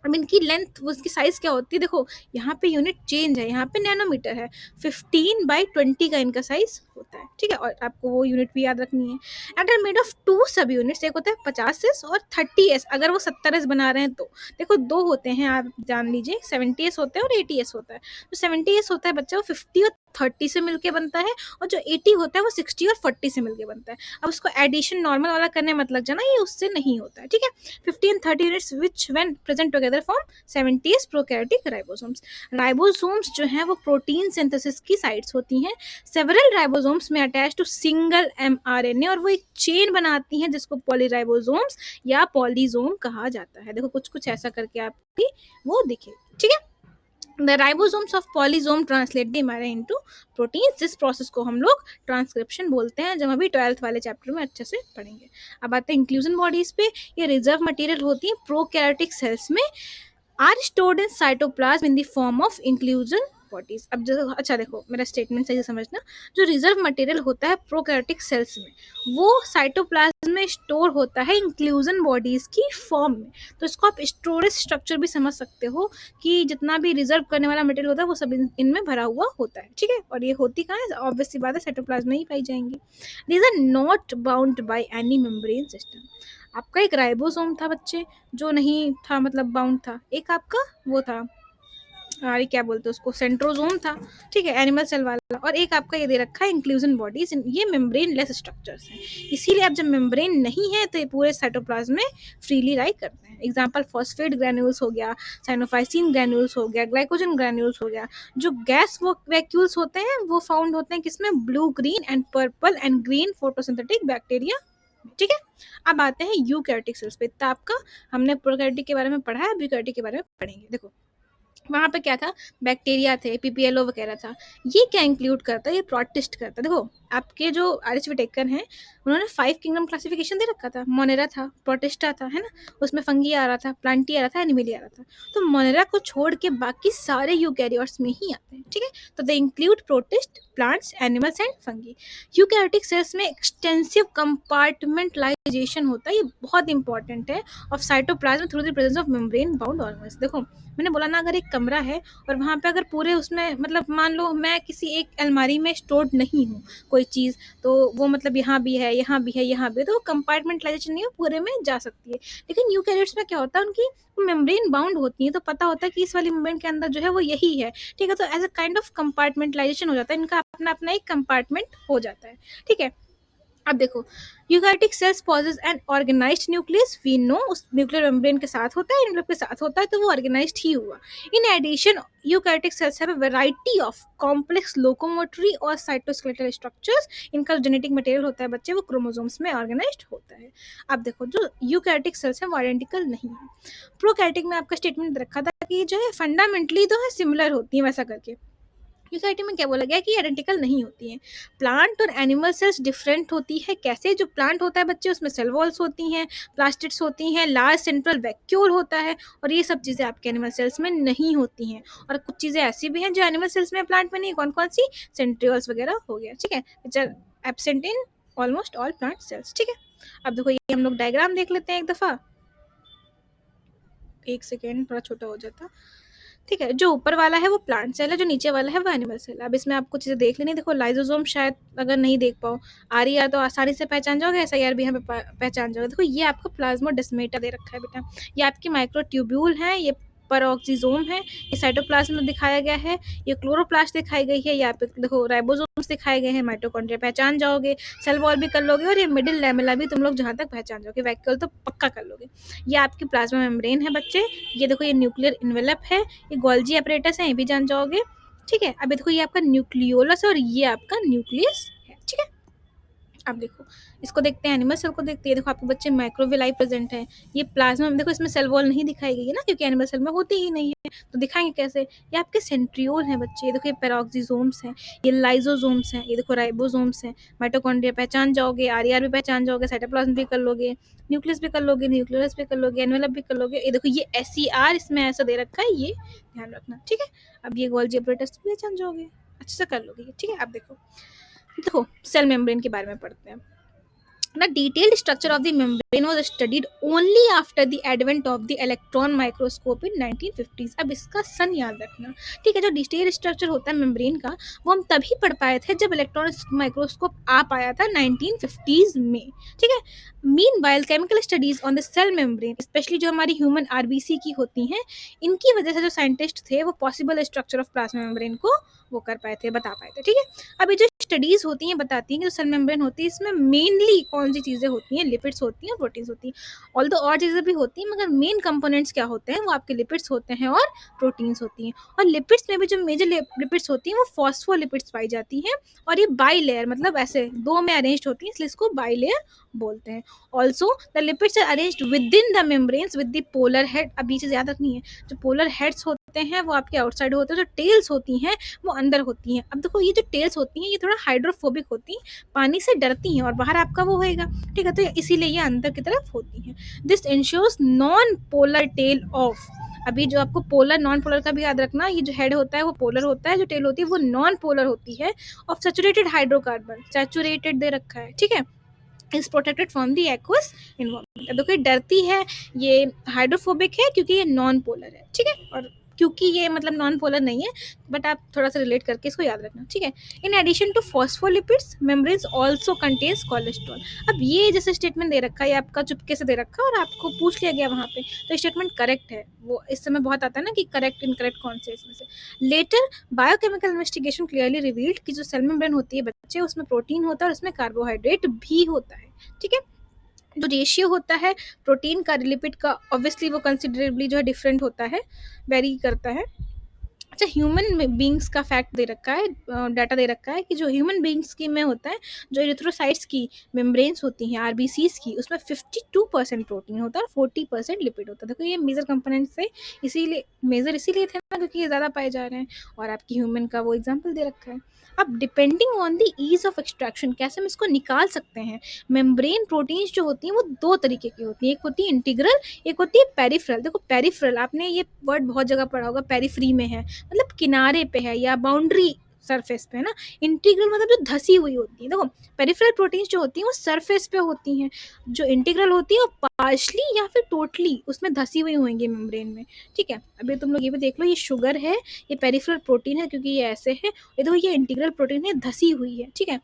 अब इनकी लेंथ, उसकी साइज क्या होती है, देखो यहाँ पे यूनिट चेंज है, यहाँ पे नैनोमीटर है, 15/20 का इनका साइज होता है, ठीक है। और आपको वो यूनिट भी याद रखनी है। एंड आर मेड ऑफ 2 सब यूनिट्स, एक होता है 50s और 30s, अगर वो 70s बना रहे हैं तो देखो 2 होते हैं, आप जान लीजिए, 70s होता है और 80s होता है। तो 70s होता है बच्चा वो 50 और 30 से मिलके बनता है, और जो 80 होता है वो 60 और 40 से मिलके बनता है। अब उसको एडिशन नॉर्मल वाला करने मत लग जाना, ये उससे नहीं होता है, ठीक है। 50 and 30 units which when present together form 70s prokaryotic ribosomes. Ribosomes जो हैं वो प्रोटीन सिंथेसिस की साइट्स होती हैं। सेवरल राइबोसोम्स में अटैच टू सिंगल mRNA, और वो एक चेन बनाती हैं जिसको पॉलीराइबोसोम्स या पॉलीजोम कहा जाता है। देखो कुछ कुछ ऐसा करके आपकी वो दिखेगी, ठीक है। The ribosomes of polysome translate the mRNA into proteins। जिस प्रोसेस को हम लोग ट्रांसक्रिप्शन बोलते हैं, जब अभी 12th वाले चैप्टर में अच्छे से पढ़ेंगे। अब आते हैं इंक्लूजन बॉडीज पे। ये रिजर्व मटेरियल होती है प्रोकैरियोटिक सेल्स में, are stored in cytoplasm in the form of inclusion bodies. अब जो अच्छा देखो मेरा स्टेटमेंट सही से समझना, जो रिजर्व मटेरियल होता है प्रोकैरियोटिक सेल्स में वो साइटोप्लाज्म में स्टोर होता है इंक्लूजन बॉडीज की फॉर्म में। तो इसको आप स्टोरेज स्ट्रक्चर भी समझ सकते हो कि जितना भी रिजर्व करने वाला मटेरियल होता है वो सब इनमें भरा हुआ होता है, ठीक है। और ये होती कहाँ है, ऑब्वियस सी बात है साइटोप्लाज्म में ही पाई जाएंगी। These are not bound by any membrane system. आपका एक राइबोसोम था बच्चे जो नहीं था, मतलब बाउंड था, एक आपका वो था, अरे क्या बोलते हैं उसको, सेंट्रोजोम था, ठीक है, एनिमल सेल वाला, और एक आपका ये दे रखा है इंक्लूजन बॉडीज, ये मेम्ब्रेन लेस स्ट्रक्चर्स हैं। इसीलिए अब जब मेम्ब्रेन नहीं है तो ये पूरे साइटोप्लाज्म में फ्रीली राइड करते हैं। एग्जांपल फॉस्फेट ग्रैन्यूल्स हो गया, साइनोफाइसिन ग्रैन्यूल्स हो गया, ग्लाइकोजन ग्रैन्यूल्स हो गया। जो गैस वो वैक्यूल्स होते हैं वो फाउंड होते हैं किसमें, blue, green and purple and green photosynthetic bacteria, ठीक है। अब आते हैं यूकैरियोटिक सेल्स पे। तो आपका हमने प्रोकैरियोटिक के बारे में पढ़ा है, अब यूकैरियोटिक के बारे में पढ़ेंगे। देखो वहाँ पे क्या था, बैक्टीरिया थे, पीपीएलओ वगैरह था। ये क्या इंक्लूड करता है, ये प्रोटिस्ट करता है। देखो आपके जो आर.एच. विटेकर हैं उन्होंने 5 किंगडम क्लासिफिकेशन दे रखा था, मोनेरा था, प्रोटिस्टा था, है ना, उसमें फंगी आ रहा था, प्लांटी आ रहा था, एनिमली आ रहा था। तो मोनेरा को छोड़ के बाकी सारे यूकैरियोट्स में ही आते हैं, ठीक है। तो they include protist, plants, animals and fungi. Eukaryotic cells में एक्सटेंसिव कंपार्टमेंटलाइजेशन होता है, ये बहुत इंपॉर्टेंट है, of cytoplasm through the presence of membrane bound organs. देखो मैंने बोला ना, अगर एक कमरा है और वहाँ पे अगर पूरे उसमें, मतलब मान लो मैं किसी एक अलमारी में स्टोर्ड नहीं हूँ कोई चीज़, तो वो मतलब यहाँ भी है, यहाँ भी है, यहाँ भी है, तो वो कंपार्टमेंटलाइजेशन नहीं है, पूरे में जा सकती है। लेकिन यूकैरियोट्स में क्या होता है, उनकी मेम्ब्रेन बाउंड होती है, तो पता होता है कि इस वाली मेम्ब्रेन के अंदर जो है वो यही है, ठीक है। तो as a kind of compartmentalisation हो जाता है, इनका अपना अपना एक कंपार्टमेंट हो जाता है, ठीक है। अब देखो eukaryotic cells possess an organised nucleus, we know उस न्यूक्लियर मेम्ब्रेन के साथ होता है, एनवेलप के साथ होता है, तो वो ऑर्गेनाइज्ड ही हुआ। In addition eukaryotic cells have a variety of complex locomotory और साइटोस्केलेटल स्ट्रक्चर्स। इनका जो जेनेटिक मटेरियल होता है बच्चे वो क्रोमोसोम्स में ऑर्गेनाइज्ड होता है। अब देखो जो यूकैरियोटिक सेल्स हैं वो आइडेंटिकल नहीं है। प्रोकैरियोटिक में आपका स्टेटमेंट रखा था कि जो है फंडामेंटली तो है सिमिलर होती है वैसा करके, यूकेरियोट में क्या बोला गया कि आइडेंटिकल नहीं होती हैं। प्लांट और एनिमल सेल्स डिफरेंट होती है। कैसे? जो प्लांट होता है बच्चे, उसमें सेल वॉल्स होती हैं, प्लास्टिड्स होती हैं, लार्ज सेंट्रल वैक्यूल होता है, और ये सब चीज़ें आपके एनिमल सेल्स में नहीं होती हैं। और कुछ चीज़ें ऐसी भी हैं जो एनिमल सेल्स में, प्लांट में नहीं। कौन कौन सी? सेंट्रियोल्स वगैरह हो गया, ठीक है, which are absent in almost all plant cells, ठीक है। अब देखो ये हम लोग डायग्राम देख लेते हैं एक दफ़ा। एक सेकेंड, थोड़ा छोटा हो जाता, ठीक है। जो ऊपर वाला है वो प्लांट सेल है, जो नीचे वाला है वो एनिमल सेल है। अब इसमें आपको चीज़ें देख लेनी। देखो लाइजोसोम शायद अगर नहीं देख पाओ, आर तो आसानी से पहचान जाओगे, SIR भी यहाँ पे पहचान जाओगे। देखो ये आपका प्लाज्मोडेस्माटा दे रखा है बेटा, ये आपकी माइक्रोट्यूब्यूल है, ये पेरोक्सिसोम है, ये साइटोप्लाज्म दिखाया गया है, ये क्लोरोप्लास्ट दिखाई गई है, यहाँ पे देखो राइबोसोम्स दिखाए गए हैं, माइटोकॉन्ड्रिया पहचान जाओगे, सेल वॉल भी कर लोगे, और ये मिडिल लैमेला भी तुम लोग जहाँ तक पहचान जाओगे, वैक्यूल तो पक्का कर लोगे। ये आपकी प्लाज्मा मेम्ब्रेन है बच्चे। ये देखो ये न्यूक्लियर इन्वेलप है, ये गोल्जी अपरेटस है, ये भी जान जाओगे, ठीक है। अब देखो ये आपका न्यूक्लियोलस है और ये आपका न्यूक्लियस है, ठीक है। अब देखो इसको देखते हैं, एनिमल सेल को देखते हैं। देखो आपके बच्चे माइक्रोविलाई प्रेजेंट है, ये प्लाज्मा में देखो इसमें सेल वॉल नहीं दिखाई गई है ना, क्योंकि एनिमल सेल में होती ही नहीं है, तो दिखाएंगे कैसे? ये आपके सेंट्रियोल है बच्चे। ये देखो ये पेरोक्सिसोम्स हैं, ये लाइजोसोम्स हैं, ये देखो राइबोसोम्स हैं, माइटोकॉन्ड्रिया पहचान जाओगे, RER भी पहचान जाओगे, साइटोप्लाज्म भी कर लोगे, न्यूक्लियस भी कर लोगे, न्यूक्लियस भी कर लोगे, एनवेलप भी कर लोगे। ये देखो ये SER इसमें ऐसा दे रखा है, ये ध्यान रखना, ठीक है। अब ये गोल्जी अपरेटस भी पहचान जाओगे, अच्छे से कर लोगे, ठीक है। अब देखो सेल मेम्ब्रेन के बारे में पढ़ते हैं। The detailed structure of the membrane was studied only after the advent of the electron microscope in 1950s। अब इसका सन याद रखना, ठीक है। जो डिटेल स्ट्रक्चर होता है मेम्ब्रेन का, वो हम तभी पढ़ पाए थे जब इलेक्ट्रॉन माइक्रोस्कोप आ पाया था 1950s में, ठीक है। Meanwhile chemical studies on the cell membrane, especially जो हमारी ह्यूमन RBC की होती हैं, इनकी वजह से जो साइंटिस्ट थे वो possible structure of plasma membrane को वो कर पाए थे, बता पाए थे, ठीक है। अब ये जो स्टडीज होती हैं बताती हैं कि जो सेल मेम्ब्रेन होती है इसमें मेनली कौन सी चीज़ें होती हैं, लिपिड्स होती हैं और प्रोटीन्स होती हैं। ऑल्दो और चीज़ें भी होती हैं, मगर मेन कंपोनेंट्स क्या होते हैं, वो आपके लिपिड्स होते हैं और प्रोटीन्स होती हैं। और लिपिड्स में भी जो मेजर लिपिड्स होती हैं वो फॉस्फोलिपिड्स पाई जाती हैं, और ये बाई लेयर, मतलब ऐसे दो में अरेंज्ड होती हैं, इसलिए इसको बाई लेयर बोलते हैं। Also the lipids are arranged within the membranes with the polar head. अब ये चीज़ याद रखनी है, जो पोलर हेड्स होते हैं वो आपके आउटसाइड होते हैं, जो टेल्स होती हैं वो अंदर होती हैं। अब देखो ये जो टेल्स होती हैं ये थोड़ा हाइड्रोफोबिक होती हैं, पानी से डरती हैं, और बाहर आपका वो होएगा, ठीक है, तो इसीलिए ये अंदर की तरफ होती हैं। This ensures non polar tail of. अभी जो आपको पोलर नॉन पोलर का भी याद रखना, ये जो हेड होता है वो पोलर होता है, जो टेल होती है वो नॉन पोलर होती है, ऑफ सैचुरेटेड हाइड्रोकार्बन, सैचुरेटेड दे रखा है, ठीक है, is protected from the aqueous environment. अब देखो ये डरती है, ये हाइड्रोफोबिक है क्योंकि ये नॉन पोलर है, ठीक है, और क्योंकि ये मतलब नॉन पोलर नहीं है, बट आप थोड़ा सा रिलेट करके इसको याद रखना, ठीक है। In addition to phospholipids membranes also contains cholesterol. अब ये जैसे स्टेटमेंट दे रखा है, आपका चुपके से दे रखा है और आपको पूछ लिया गया वहाँ पे, तो स्टेटमेंट करेक्ट है। वो इस समय बहुत आता है ना कि करेक्ट इनकरेक्ट कौन से इसमें से। Later biochemical investigation clearly revealed कि जो सेल मेम्ब्रेन होती है बच्चे, उसमें प्रोटीन होता है और उसमें कार्बोहाइड्रेट भी होता है, ठीक है। जो रेशियो होता है प्रोटीन का लिपिड का, ऑब्वियसली वो कंसिडरेबली जो है डिफरेंट होता है, वेरी करता है। अच्छा, ह्यूमन बींग्स का फैक्ट दे रखा है, डाटा दे रखा है कि जो ह्यूमन बींग्स की में होता है, जो एरिथ्रोसाइट्स की मेम्ब्रेन्स होती हैं RBCs की, उसमें 52% प्रोटीन होता है और 40% लिपिड होता है। देखो ये मेजर कंपोनेंट्स थे, इसीलिए मेजर इसीलिए थे ना क्योंकि ये ज़्यादा पाए जा रहे हैं, और आपकी ह्यूमन का वो एग्जाम्पल दे रखा है। अब depending on the ease of extraction, कैसे हम इसको निकाल सकते हैं। मेम्ब्रेन प्रोटीन्स जो होती हैं वो दो तरीके की होती हैं, एक होती है इंटीग्रल, एक होती है पेरिफेरल। देखो पेरिफेरल, आपने ये वर्ड बहुत जगह पढ़ा होगा, पेरिफ्री में है, मतलब किनारे पे है या बाउंड्री सरफेस पे है ना। इंटीग्रल मतलब जो धसी हुई होती है। देखो पेरिफेरल प्रोटीन्स जो होती हैं वो सरफेस पे होती हैं, जो इंटीग्रल होती है वो पार्शली या फिर टोटली उसमें धसी हुई होंगी मेम्ब्रेन में, ठीक है। अभी तुम लोग ये भी देख लो, ये शुगर है, ये पेरिफेरल प्रोटीन है क्योंकि ये ऐसे है, ये देखो ये इंटीग्रल प्रोटीन है, धसी हुई है, ठीक है।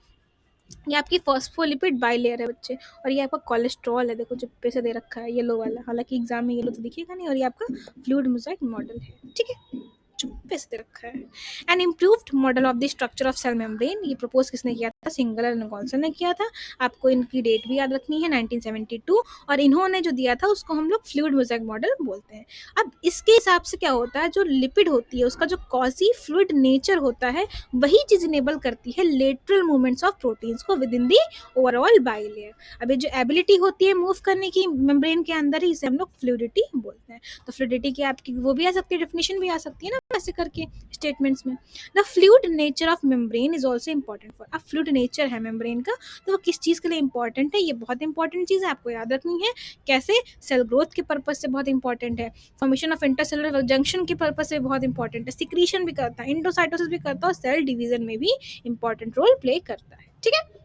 ये आपकी फॉस्फोलिपिड बाइलेयर है बच्चे, और ये आपका कोलेस्ट्रॉल है, देखो चिप्पे से दे रखा है येलो वाला, हालांकि एग्जाम में येलो तो दिखेगा नहीं, और ये आपका फ्लूइड मोज़ाइक मॉडल है, ठीक है, चुप्पे से दे रखा है। An improved model of the structure of cell membrane, ये प्रपोज किसने किया था? सिंगलर एंड निकोल्सन ने किया था। आपको इनकी डेट भी याद रखनी है, 1972, और इन्होंने जो दिया था उसको हम लोग फ्लूइड मोज़ाइक मॉडल बोलते हैं। अब इसके हिसाब से क्या होता है, जो लिपिड होती है उसका जो कॉजी फ्लूइड नेचर होता है, वही चीज़ इनेबल करती है लेटरल मूवमेंट्स ऑफ प्रोटीन्स को with in the overall bilayer. अब ये जो एबिलिटी होती है मूव करने की मेम्ब्रेन के अंदर ही, इसे हम लोग फ्लूइडिटी बोलते हैं। तो फ्लूइडिटी की आपकी वो भी आ सकती है, डेफिनेशन भी आ सकती है ना, ऐसे करके स्टेटमेंट्स में। The fluid nature of membrane is also important for, अब फ्लूइड नेचर है मेम्ब्रेन का तो वो किस चीज़ के लिए इंपॉर्टेंट है, ये बहुत इंपॉर्टेंट चीज़ है, आपको याद रखनी है। कैसे? सेल ग्रोथ के पर्पज से बहुत इंपॉर्टेंट है, फॉर्मेशन ऑफ इंटरसेलुलर जंक्शन के पर्पज से बहुत इंपॉर्टेंट है, सिक्रीशन भी करता है, इंडोसाइटोसिस भी करता है, और सेल डिवीजन में भी इंपॉर्टेंट रोल प्ले करता है। ठीक है।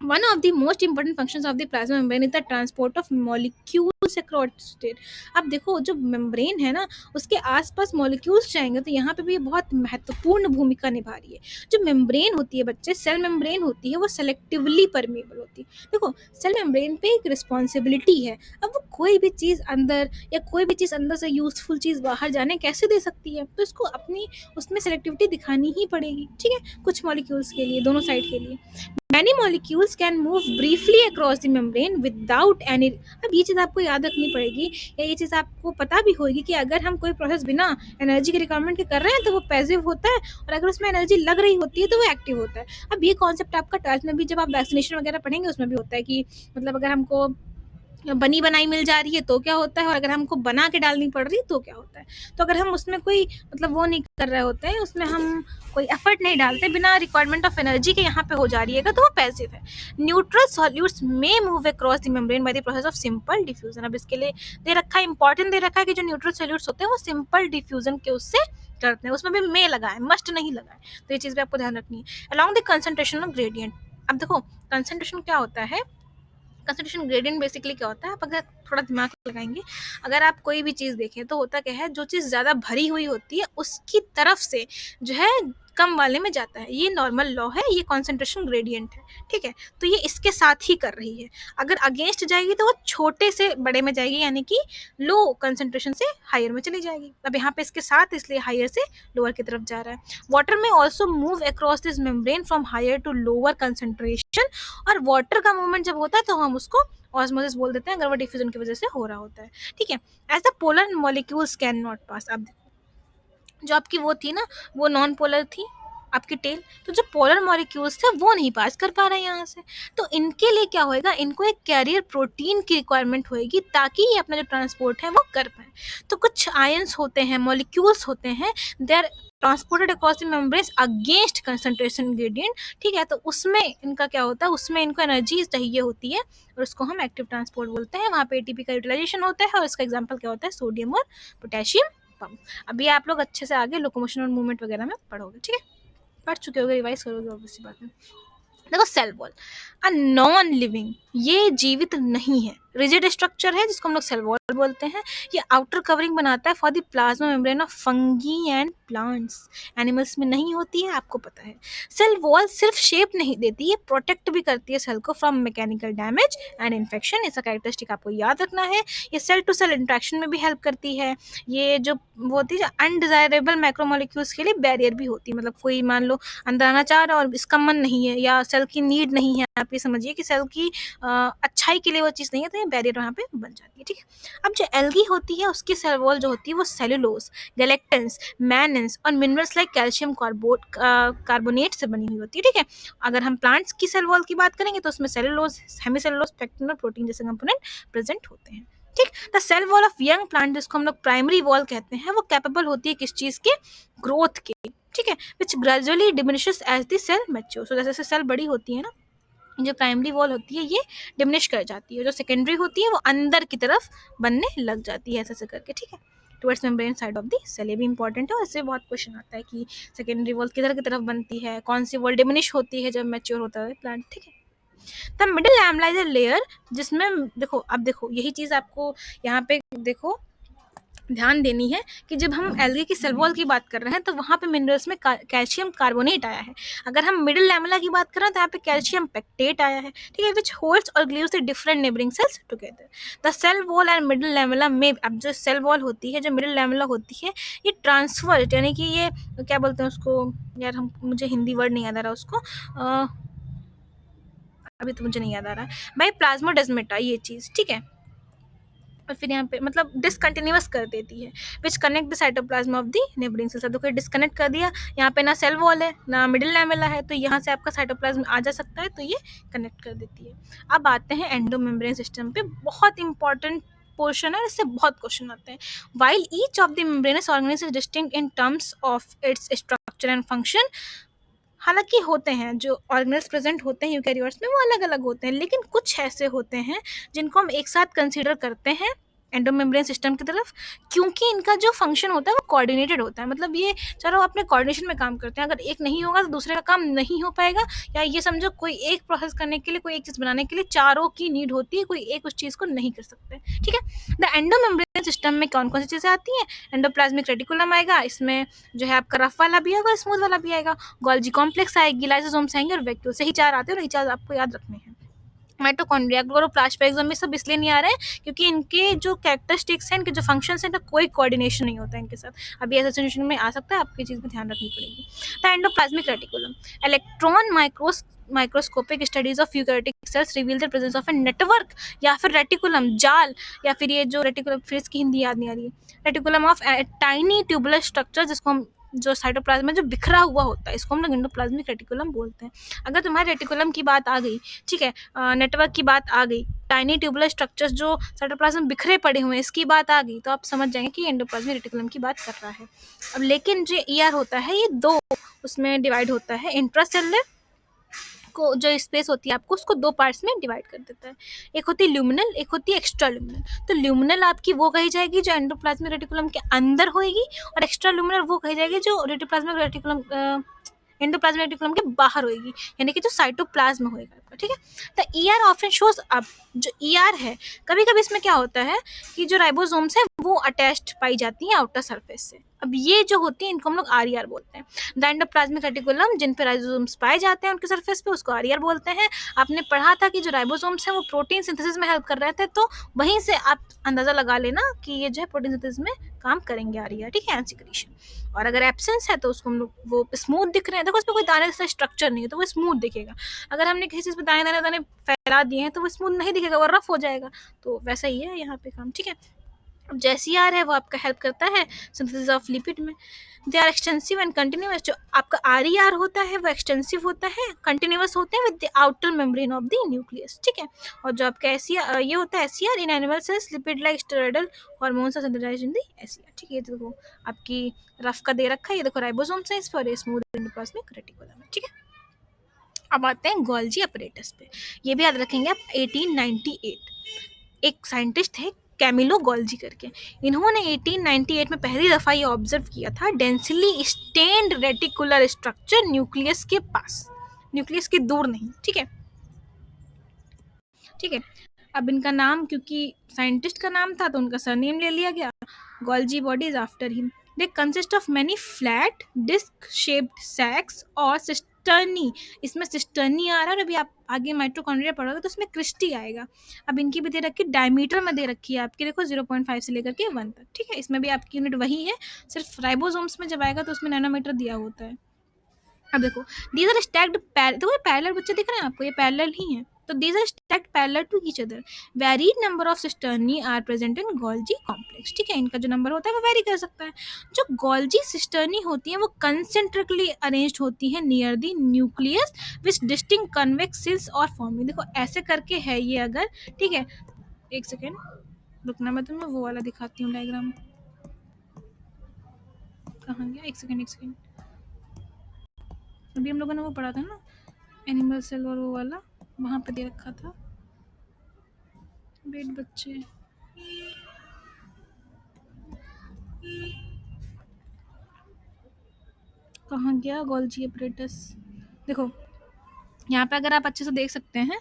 One of the most important functions of the plasma membrane is the transport of molecules across state। अब देखो जो मेम्ब्रेन है ना उसके आसपास मॉलिक्यूल्स जाएंगे तो यहाँ पे भी ये बहुत महत्वपूर्ण भूमिका निभा रही है। जो मेम्ब्रेन होती है बच्चे, सेल मेम्ब्रेन होती है, वो सेलेक्टिवली परमेबल होती है। देखो सेल मेम्ब्रेन पे एक रिस्पॉन्सिबिलिटी है, अब वो कोई भी चीज़ अंदर या कोई भी चीज़ अंदर से यूजफुल चीज़ बाहर जाने कैसे दे सकती है, तो इसको अपनी उसमें सेलेक्टिविटी दिखानी ही पड़ेगी। ठीक है, कुछ मॉलिक्यूल्स के लिए, दोनों साइड के लिए। Many molecules can move briefly across the membrane without any। अब ये चीज़ आपको याद रखनी पड़ेगी, या ये चीज़ आपको पता भी होगी कि अगर हम कोई प्रोसेस बिना एनर्जी के रिक्वायरमेंट के कर रहे हैं तो वो पैसिव होता है, और अगर उसमें एनर्जी लग रही होती है तो वो एक्टिव होता है। अब ये कॉन्सेप्ट आपका 12th में भी जब आप वैक्सीनेशन वगैरह पढ़ेंगे उसमें भी होता है कि मतलब अगर हमको बनी बनाई मिल जा रही है तो क्या होता है, और अगर हमको बना के डालनी पड़ रही है तो क्या होता है। तो अगर हम उसमें कोई मतलब वो नहीं कर रहे होते हैं, उसमें हम कोई एफर्ट नहीं डालते, बिना रिक्वायरमेंट ऑफ एनर्जी के यहाँ पे हो जा रही है तो वो पैसिव है। न्यूट्रल सॉल्यूट्स में move across the membrane by the process of simple diffusion. अब इसके लिए दे रखा है, इंपॉर्टेंट दे रखा है कि जो न्यूट्रल सॉल्यूट्स होते हैं वो सिंपल डिफ्यूजन के उससे करते हैं, उसमें भी में लगा है, मस्ट नहीं लगा है, तो ये चीज़ भी आपको ध्यान रखनी है। Along the concentration of gradient. अब देखो कंसंट्रेशन क्या होता है, कंसंट्रेशन ग्रेडियंट बेसिकली क्या होता है, आप अगर थोड़ा दिमाग लगाएंगे, अगर आप कोई भी चीज़ देखें तो होता क्या है, जो चीज़ ज़्यादा भरी हुई होती है उसकी तरफ से जो है कम वाले में जाता है, ये नॉर्मल लॉ है, ये कंसंट्रेशन ग्रेडियंट है। ठीक है, तो ये इसके साथ ही कर रही है, अगर अगेंस्ट जाएगी तो वो छोटे से बड़े में जाएगी, यानी कि लो कंसंट्रेशन से हायर में चली जाएगी। अब यहाँ पे इसके साथ इसलिए हायर से लोअर की तरफ जा रहा है। वाटर में also move across this membrane from higher to lower concentration, और वाटर का मूवमेंट जब होता है तो हम उसको ऑस्मोसिस बोल देते हैं, अगर वो डिफ्यूजन की वजह से हो रहा होता है। ठीक है, as the polar molecules can not pass. अब जो आपकी वो थी ना, वो नॉन पोलर थी आपकी टेल, तो जो पोलर मॉलिक्यूल्स थे वो नहीं पास कर पा रहे हैं यहाँ से, तो इनके लिए क्या होएगा, इनको एक कैरियर प्रोटीन की रिक्वायरमेंट होएगी ताकि ये अपना जो ट्रांसपोर्ट है वो कर पाए। तो कुछ आयंस होते हैं, मॉलिक्यूल्स होते हैं, they are transported across the membranes against concentration gradient. ठीक है, तो उसमें इनका क्या होता है, उसमें इनको एनर्जी चाहिए होती है और उसको हम एक्टिव ट्रांसपोर्ट बोलते हैं, वहाँ पे एटीपी का यूटिलाइजेशन होता है, और इसका एग्जाम्पल क्या होता है, सोडियम और पोटेशियम पंप। अभी आप लोग अच्छे से आगे लोकोमोशन और मूवमेंट वगैरह में पढ़ोगे। ठीक है, पढ़ चुके होगे, रिवाइज करोगे ऑब्वियसली बात है। देखो cell wall a non living, ये जीवित नहीं है, रिजिड स्ट्रक्चर है जिसको हम लोग सेल वॉल बोलते हैं। ये आउटर कवरिंग बनाता है for the plasma membrane of fungi and plants, animals में नहीं होती है, आपको पता है। सेल वॉल सिर्फ शेप नहीं देती, ये प्रोटेक्ट भी करती है सेल को from mechanical damage and infection, इसका कैरेक्टरिस्टिक आपको याद रखना है। ये सेल टू सेल इंट्रैक्शन में भी हेल्प करती है, ये जो वो होती है अनडिजायरेबल मैक्रोमोलिक्यूल्स के लिए बैरियर भी होती है, मतलब कोई मान लो अंदर आना चाह रहा है और इसका मन नहीं है या सेल की नीड नहीं है, आप ये समझिए कि सेल की अच्छाई के लिए वो चीज़ नहीं है, तो ये बैरियर वहाँ पे बन जाती है। ठीक है, अब जो एल्गी होती है उसकी सेल वॉल जो होती है वो सेलुलोज, गैलेक्टेंस, मैनन्स और मिनरल्स लाइक कैल्शियम कार्बोनेट से बनी हुई होती है। ठीक है, अगर हम प्लांट्स की सेल वॉल की बात करेंगे तो उसमें सेलुलोज, हेमिसेलुलोज, पेक्टिन और प्रोटीन जैसे कंपोनेंट प्रेजेंट होते हैं। ठीक, the cell wall of young plant जिसको हम लोग प्राइमरी वॉल कहते हैं, वो कैपेबल होती है किस चीज़ के, ग्रोथ के। ठीक है, which gradually diminishes as the cell mature. So जैसे सेल बड़ी होती है ना, जो प्राइमरी वॉल होती है ये डिमिनिश कर जाती है, जो सेकेंडरी होती है वो अंदर की तरफ बनने लग जाती है, ऐसे करके। ठीक है, towards membrane side of the cell, ये भी इंपॉर्टेंट है और इससे बहुत क्वेश्चन आता है कि सेकेंडरी वॉल किधर की तरफ बनती है, कौन सी वॉल डिमिनिश होती है जब मैच्योर होता है प्लांट। ठीक है, the middle lamella is a layer जिसमें देखो, अब देखो यही चीज़ आपको यहाँ पे देखो ध्यान देनी है कि जब हम एल्गी की सेल वॉल की बात कर रहे हैं तो वहाँ पे मिनरल्स में कैल्शियम कार्बोनेट आया है, अगर हम मिडिल लैमेला की बात कर रहे हैं तो यहाँ पे कैल्शियम पेक्टेट आया है। ठीक है, which holds or glues the different neighbouring cells together. The cell wall and middle lamella में, अब जो सेल वॉल होती है, जो मिडिल लैमेला होती है, ये ट्रांसफर, यानी कि ये क्या बोलते हैं उसको, यार हम मुझे हिंदी वर्ड नहीं याद आ रहा उसको, अभी तो मुझे नहीं याद आ रहा है भाई, प्लाज्मोडेस्माटा ये चीज़। ठीक है, और फिर यहाँ पे मतलब डिसकंटिन्यूअस कर देती है, which connect the cytoplasm of the neighbouring cells. तो कोई डिस्कनेक्ट कर दिया, यहाँ पे ना सेल वॉल है ना मिडिल लैमेला है, तो यहाँ से आपका साइटोप्लाज्म आ जा सकता है, तो ये कनेक्ट कर देती है। अब आते हैं एंडोमेम्ब्रेन सिस्टम पे, बहुत इंपॉर्टेंट पोर्शन है, इससे बहुत क्वेश्चन आते हैं। While each of the membranes organism is distinct in terms of its structure and function, हालांकि होते हैं जो ऑर्गेनल्स प्रेजेंट होते हैं यूकैरियोट्स में वो अलग अलग होते हैं, लेकिन कुछ ऐसे होते हैं जिनको हम एक साथ कंसीडर करते हैं एंडोमेम्ब्रेन सिस्टम की तरफ, क्योंकि इनका जो फंक्शन होता है वो कोऑर्डिनेटेड होता है। मतलब ये चारों अपने कोऑर्डिनेशन में काम करते हैं, अगर एक नहीं होगा तो दूसरे का काम नहीं हो पाएगा। या ये समझो कोई एक प्रोसेस करने के लिए, कोई एक चीज़ बनाने के लिए चारों की नीड होती है, कोई एक उस चीज़ को नहीं कर सकते। ठीक है, द एंडोमेम्ब्रेन सिस्टम में कौन कौन सी चीज़ें आती हैं? एंडोप्लाज्मिक रेटिकुलम आएगा, इसमें जो है आपका रफ वाला भी आएगा, स्मूथ वाला भी आएगा, गोल्जी कॉम्प्लेक्स आएगी, लाइसोसोम्स आएंगे और वैक्यूल से ही चार आते हैं, और ये चार आपको याद रखने हैं। माइटोकॉन्ड्रिया, क्लोरोप्लास्ट में सब इसलिए नहीं आ रहे हैं क्योंकि इनके जो कैरेक्टरिस्टिक्स हैं, इनके जो फंक्शंस हैं, इनका कोई कोऑर्डिनेशन नहीं होता है इनके साथ। अभी ऐसा सिचुएशन में आ सकता है, आपकी चीज़ में ध्यान रखनी पड़ेगी। The endoplasmic reticulum, electron microscopic studies of eukaryotic cells reveal the presence of a network या फिर रेटिकुलम जाल, या फिर ये जो रेटिकुलम, फिर इसकी हिंदी याद नहीं आ रही है, reticulum of tiny tubular structure, जिसको हम जो साइटोप्लाज्म में जो बिखरा हुआ होता है, इसको हम लोग एंडोप्लाज्मिक रेटिकुलम बोलते हैं। अगर तुम्हारे रेटिकुलम की बात आ गई, ठीक है, नेटवर्क की बात आ गई, टाइनी ट्यूबुलर स्ट्रक्चर्स जो साइटोप्लाज्म बिखरे पड़े हुए हैं इसकी बात आ गई, तो आप समझ जाएंगे कि एंडोप्लाज्मिक रेटिकुलम की बात कर रहा है। अब लेकिन जो ईआर होता है ये दो उसमें डिवाइड होता है, इंट्रासेलुलर को जो स्पेस होती है आपको उसको दो पार्ट्स में डिवाइड कर देता है, एक होती है ल्यूमिनल, एक होती है एक्स्ट्रा ल्यूमिनल। तो ल्यूमिनल आपकी वो कही जाएगी जो एंडोप्लाज्मिक रेटिकुलम के अंदर होएगी, और एक्स्ट्रा ल्यूमिनल वो कही जाएगी जो रेटिकुलम एंडोप्लाज्मिक रेटिकुलम के बाहर होएगी, यानी कि जो साइटोप्लाज्म होएगा आपका। ठीक है, तो ईआर ऑफन शोज अप, जो ईआर है कभी कभी इसमें क्या होता है कि जो राइबोसोम्स है वो अटैच्ड पाई जाती है आउटर सरफेस से। अब ये जो होती है इनको हम लोग आरईआर बोलते हैं। द एंडोप्लाज्मिक रेटिकुलम जिन पे राइबोसोम्स पाए जाते हैं उनके सरफेस पे, उसको आरईआर बोलते हैं। आपने पढ़ा था कि जो राइबोसोम्स हैं वो प्रोटीन सिंथेसिस में हेल्प कर रहे थे, तो वहीं से आप अंदाजा लगा लेना कि ये जो है प्रोटीन सिंथेसिस में काम करेंगे आरईआर। ठीक है, एंड सिक्रीशन। और अगर एब्सेंस है तो उसको हम लोग वो स्मूथ दिख रहे हैं, देखो इसमें कोई दाने जैसा स्ट्रक्चर नहीं है तो वो स्मूथ दिखेगा। अगर हमने किसी चीज़ पे दाने दाने दाने फैला दिए हैं तो वो स्मूथ नहीं दिखेगा, वो रफ हो जाएगा। तो वैसा ही है यहाँ पे काम। ठीक है, अब जो एसईआर है वो आपका हेल्प करता है सिंथेसिस ऑफ लिपिड में। They are extensive and continuous, जो आपका आरईआर होता है वो एक्सटेंसिव होता है, कंटिन्यूअस होते हैं with the outer membrane of the nucleus. ठीक है, और जो आपका एसईआर ये होता है SER in animal cells lipid like steroidal hormones are synthesised in the SER. ठीक है, ये देखो आपकी रफ का दे रखा है, ये देखो राइबोसोम्स है इस पर, स्मूथ एंडोप्लाज्मिक रेटिकुलम। ठीक है, अब आते हैं गोल्जी अपरेटस पे। ये भी याद रखेंगे आप, 1898 एक साइंटिस्ट है कैमिलो गोल्जी करके, इन्होंने 1898 में पहली दफ़ा ये ऑब्जर्व किया था densely stained reticular structure nucleus के पास, न्यूक्लियस के दूर नहीं। ठीक है, ठीक है, अब इनका नाम क्योंकि साइंटिस्ट का नाम था तो उनका सरनेम ले लिया गया, Golgi body is after him. They consist of many flat disc shaped sacs और सिस्टर्नी, इसमें सिस्टर्नी आ रहा है, और अभी आप आगे माइटोकॉन्ड्रिया पढ़ोगे तो उसमें क्रिस्टी आएगा। अब इनकी भी दे रखी डायमीटर में दे रखी है आपकी, देखो 0.5 से लेकर के 1 तक। ठीक है, इसमें भी आपकी यूनिट वही है, सिर्फ राइबोसोम्स में जब आएगा तो उसमें नैनोमीटर दिया होता है। अब देखो दीज आर स्टैक्ड, देखो ये पैरेलल बच्चे दिख रहे हैं आपको, ये पैरेलल ही है, तो these are stacked parallel to each other. Varied number of cisternae are present in Golgi complex. ठीक है, इनका जो नंबर होता है वो वेरी कर सकता है। जो गोल्जी सिस्टर्नी होती है वो कंसेंट्रिकली अरेंज्ड होती है near the nucleus which distinct convex cells or forming. देखो ऐसे करके है ये, अगर ठीक है, एक सेकेंड रुकना, मैं तुम्हें वो वाला दिखाती हूँ डायग्राम, कहाँ गया, एक सेकेंड। अभी हम लोगों ने वो पढ़ा था ना एनिमल सेल और वो वाला, वहाँ पे दे रखा था। वेट बच्चे, कहाँ गया गोल्जी अपरेटस। देखो यहाँ पे अगर आप अच्छे से देख सकते हैं,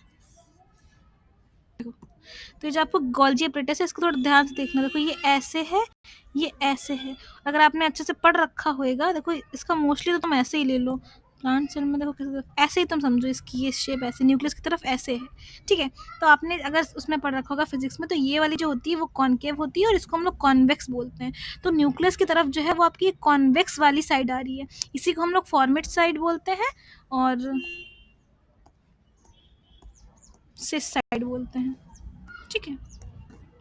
देखो तो ये जो आपको गोल्जी अपरेटस है इसको थोड़ा ध्यान से देखना। देखो ये ऐसे है, ये ऐसे है, अगर आपने अच्छे से पढ़ रखा होएगा, देखो इसका मोस्टली तो तुम ऐसे ही ले लो, प्लांट सेल में देखो कैसे, ऐसे ही तुम समझो इसकी ये शेप ऐसे न्यूक्लियस की तरफ ऐसे है। ठीक है, तो आपने अगर उसमें पढ़ रखा होगा फिजिक्स में, तो ये वाली जो होती है वो कॉनकेव होती है और इसको हम लोग कॉन्वेक्स बोलते हैं। तो न्यूक्लियस की तरफ जो है वो आपकी कॉन्वेक्स वाली साइड आ रही है, इसी को हम लोग फॉर्मेट साइड बोलते हैं और सिस साइड बोलते हैं। ठीक है,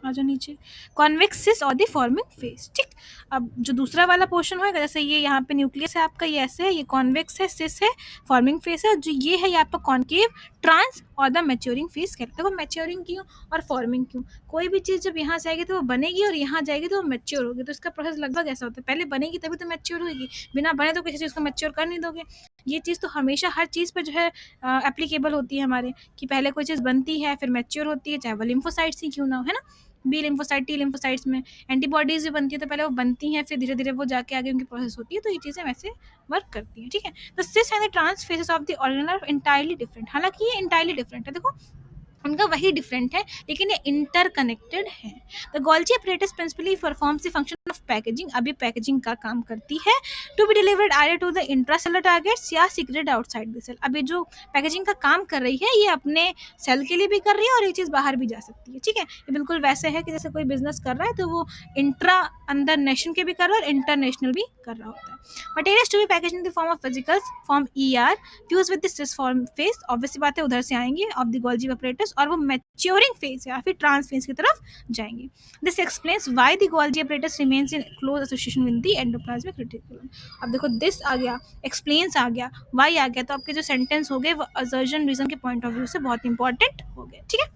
आ जाओ नीचे, कॉन्वेक्स सिस और द फॉर्मिंग फेस। ठीक, अब जो दूसरा वाला पोर्शन होगा, जैसे ये यहाँ पे न्यूक्लियस है आपका, ये ऐसे है, ये कॉन्वेक्स है, सिस है, फॉर्मिंग फेस है, जो ये है ये आपका कॉन्केव ट्रांस और द मैच्योरिंग फेज कहते हैं। देखो मैच्योरिंग क्यों और फॉर्मिंग क्यों, कोई भी चीज़ जब यहाँ से आएगी तो वो बनेगी और यहाँ जाएगी तो वो मैच्योर होगी, तो इसका प्रोसेस लगभग ऐसा होता है, पहले बनेगी तभी तो मैच्योर होगी, बिना बने तो किसी चीज़ को मैच्योर कर नहीं दोगे। ये चीज़ तो हमेशा हर चीज़ पर जो है एप्लीकेबल होती है हमारे, कि पहले कोई चीज़ बनती है फिर मैच्योर होती है, चाहे वो लिम्फोसाइट्स ही क्यों ना हो, है ना। बी लिम्फोसाइट टी लिम्फोसाइट्स में एंटीबॉडीज भी बनती है, तो पहले वो बनती हैं फिर धीरे धीरे वो जाके आगे उनकी प्रोसेस होती है, तो ये चीज़ें वैसे वर्क करती हैं, ठीक है। The cis and the trans faces of the organelle are entirely different, हालांकि ये इंटायरली डिफरेंट है, देखो उनका वही डिफरेंट है लेकिन ये इंटरकनेक्टेड है। The Golgi apparatus principally performs the function of packaging, अभी पैकेजिंग का काम करती है, to be delivered either to the intracellular targets या सीक्रेटेड आउटसाइड द सेल। अभी जो पैकेजिंग का काम कर रही है ये अपने सेल के लिए भी कर रही है और ये चीज़ बाहर भी जा सकती है, ठीक है। ये बिल्कुल वैसे है कि जैसे कोई बिजनेस कर रहा है तो वो इंट्रा अंदर नेशन के भी कर रहा है और इंटरनेशनल भी कर रहा होता है। Materials to be package in the form of physicals form ER fuse with this form face, obviously बात है उधर से आएंगे ऑफ द गोल्जी apparatus और वो मैच्योरिंग फेज या फिर ट्रांस फेज की तरफ जाएंगे। This explains why the Golgi apparatus remains in close association with the endoplasmic reticulum. अब देखो दिस आ गया, एक्सप्लेन्स आ गया, वाई आ गया, तो आपके जो सेंटेंस हो गए वो असर्जन रीजन के पॉइंट ऑफ व्यू से बहुत इंपॉर्टेंट हो गए, ठीक है।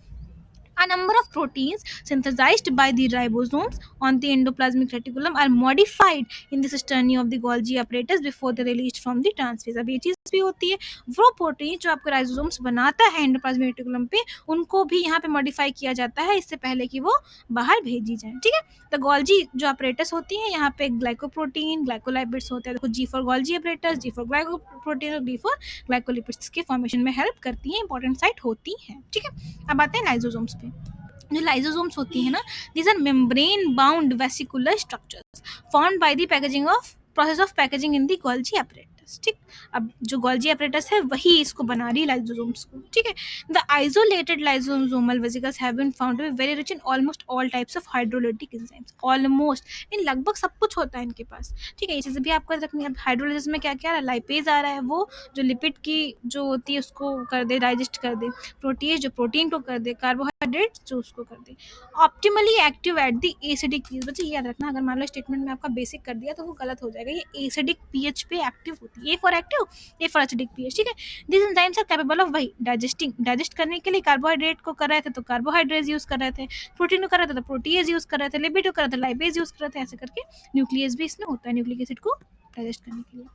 A number of proteins synthesized by the ribosomes on the endoplasmic reticulum are modified in the cisternae of the Golgi apparatus before they released from the transphase। अब ये चीज़ भी होती है, वो प्रोटीन जो आपका राइजोसोम्स बनाता है एंडोप्लाज्मिक रेटिकुलम पे, उनको भी यहाँ पे मॉडिफाई किया जाता है इससे पहले कि वो बाहर भेजी जाए, ठीक है। तो गोल्जी जो अपरेटस होती है यहाँ पे ग्लाइकोप्रोटीन ग्लाइकोलाइपिड्स होते हैं, देखो G for Golgi apparatus, G for glycoprotein और D फॉर ग्लाइकोलिपिड्स के फॉर्मेशन में हेल्प करती है, इंपॉर्टेंट साइट होती है, ठीक है। अब आते हैं लाइजोसोम्स पे। जो लाइजोसोम्स होती है ना, these are membrane bound vesicular structures formed by the packaging of process of packaging in the Golgi apparatus, ठीक। अब जो गोल्जी apparatus है वही इसको बना रही है लाइजोसोम्स को, ठीक है। The isolated lysosomal vesicles have been found to be very rich in almost all types of hydrolytic enzymes, almost in लगभग सब कुछ होता है इनके पास, ठीक है। ये चीज़ें भी आपको रखनी है। अब हाइड्रोलाइसिस में क्या क्या लाइपेज आ रहा है, वो जो लिपिड की जो होती है उसको कर दे, डाइजेस्ट कर दे, प्रोटीज जो प्रोटीन को कर दे, कार्बोहाइड्रेट जो उसको कर दे, optimally active at the acidic pH. बच्चे याद रखना, अगर मान लो स्टेटमेंट में आपका बेसिक कर दिया तो वो गलत हो जाएगा, ये एसिडिक पीएच पे एक्टिव होती है, A for active, A for acidic pH, ठीक है। This enzymes are capable of भाई डाइजेस्ट करने के लिए कार्बोहाइड्रेट को कर रहे थे तो कार्बोहाइड्रेट यूज कर रहे थे, प्रोटीन को कर रहे थे तो प्रोटीज यूज कर रहे थे, लिपिड को कर रहे थे लाइपेज यूज कर रहे थे, ऐसे करके न्यूक्लियस भी इसमें होता है न्यूक्लिक एसिड को डाइजेस्ट करने के लिए।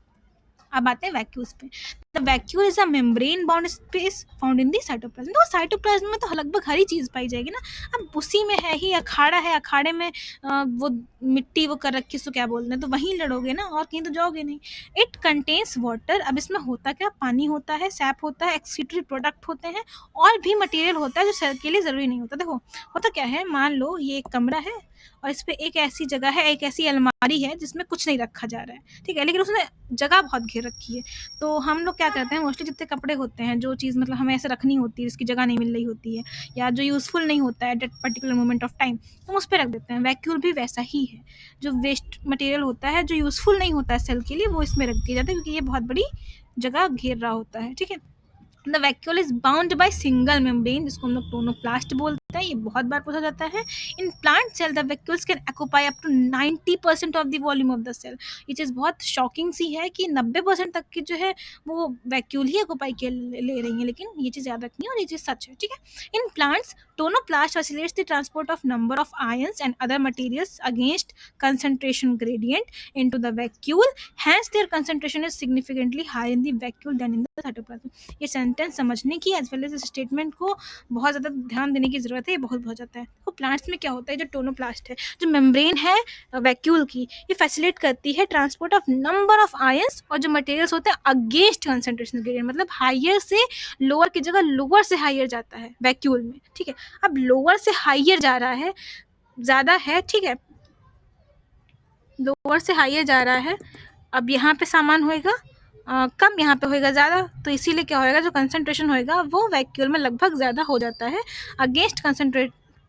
अब आते हैं वैक्यूल्स पे। The vacuole is a membrane bound space found in the cytoplasm. तो साइटोप्लाज्म में तो लगभग हर ही चीज़ पाई जाएगी ना। अब उसी में है ही अखाड़ा है, अखाड़े में वो मिट्टी वो कर रखी, उसको क्या बोलते हैं, तो वहीं लड़ोगे ना और कहीं तो जाओगे नहीं। इट कंटेन्स वाटर, अब इसमें होता क्या, पानी होता है, सैप होता है, एक्सक्रीटरी प्रोडक्ट होते हैं और भी मटेरियल होता है जो सेल के लिए ज़रूरी नहीं होता। देखो होता क्या है, मान लो ये एक कमरा है और इस पे एक ऐसी जगह है, एक ऐसी अलमारी है जिसमें कुछ नहीं रखा जा रहा है, ठीक है, लेकिन उसने जगह बहुत घेर रखी है। तो हम लोग क्या करते हैं, मोस्टली जितने कपड़े होते हैं, जो चीज़ मतलब हमें ऐसे रखनी होती है जिसकी जगह नहीं मिल रही होती है या जो यूज़फुल नहीं होता है at particular moment of time, तो हम उस पर रख देते हैं। वैक्यूल भी वैसा ही है, जो वेस्ट मटेरियल होता है जो यूज़फुल नहीं होता है सेल के लिए, वो इसमें रख दिया जाता है क्योंकि ये बहुत बड़ी जगह घेर रहा होता है, ठीक है। The vacuole is bound by single membrane, जिसको हम लोग टोनोप्लास्ट बोलते हैं, ये बहुत बार पूछा जाता है। In plant cell the vacuoles can occupy up to 90% of the volume of the cell. ये चीज़ बहुत शॉकिंग सी है कि 90% तक की जो है वो वैक्यूल ही ऑक्यूपाई के ले रही है, लेकिन ये चीज़ याद रखनी है और ये चीज़ सच है, ठीक है। In plants tonoplast facilitates the transport of number of ions and other materials against concentration gradient into the vacuole, hence their concentration is significantly higher in the vacuole than in the cytoplasm. ये sentence समझने की as well as statement को बहुत ज़्यादा ध्यान देने की ज़रूरत है, ये बहुत जाता है। तो प्लांट्स में क्या होता है, जो टोनोप्लास्ट है, जो मेम्ब्रेन है वैक्यूल की, ये फैसिलिटेट करती है transport of number of ions और जो मटेरियल्स होते हैं अगेंस्ट कंसंट्रेशन ग्रेडियंट, मतलब हायर से लोअर की जगह लोअर से हायर जाता है वैक्यूल में, ठीक है। अब लोअर से हायर जा रहा है, ज़्यादा है, ठीक है, लोअर से हायर जा रहा है, अब यहाँ पे सामान होएगा कम, यहाँ पे होएगा ज़्यादा, तो इसीलिए क्या होएगा, जो कंसंट्रेशन होएगा वो वैक्यूल में लगभग ज़्यादा हो जाता है, अगेंस्ट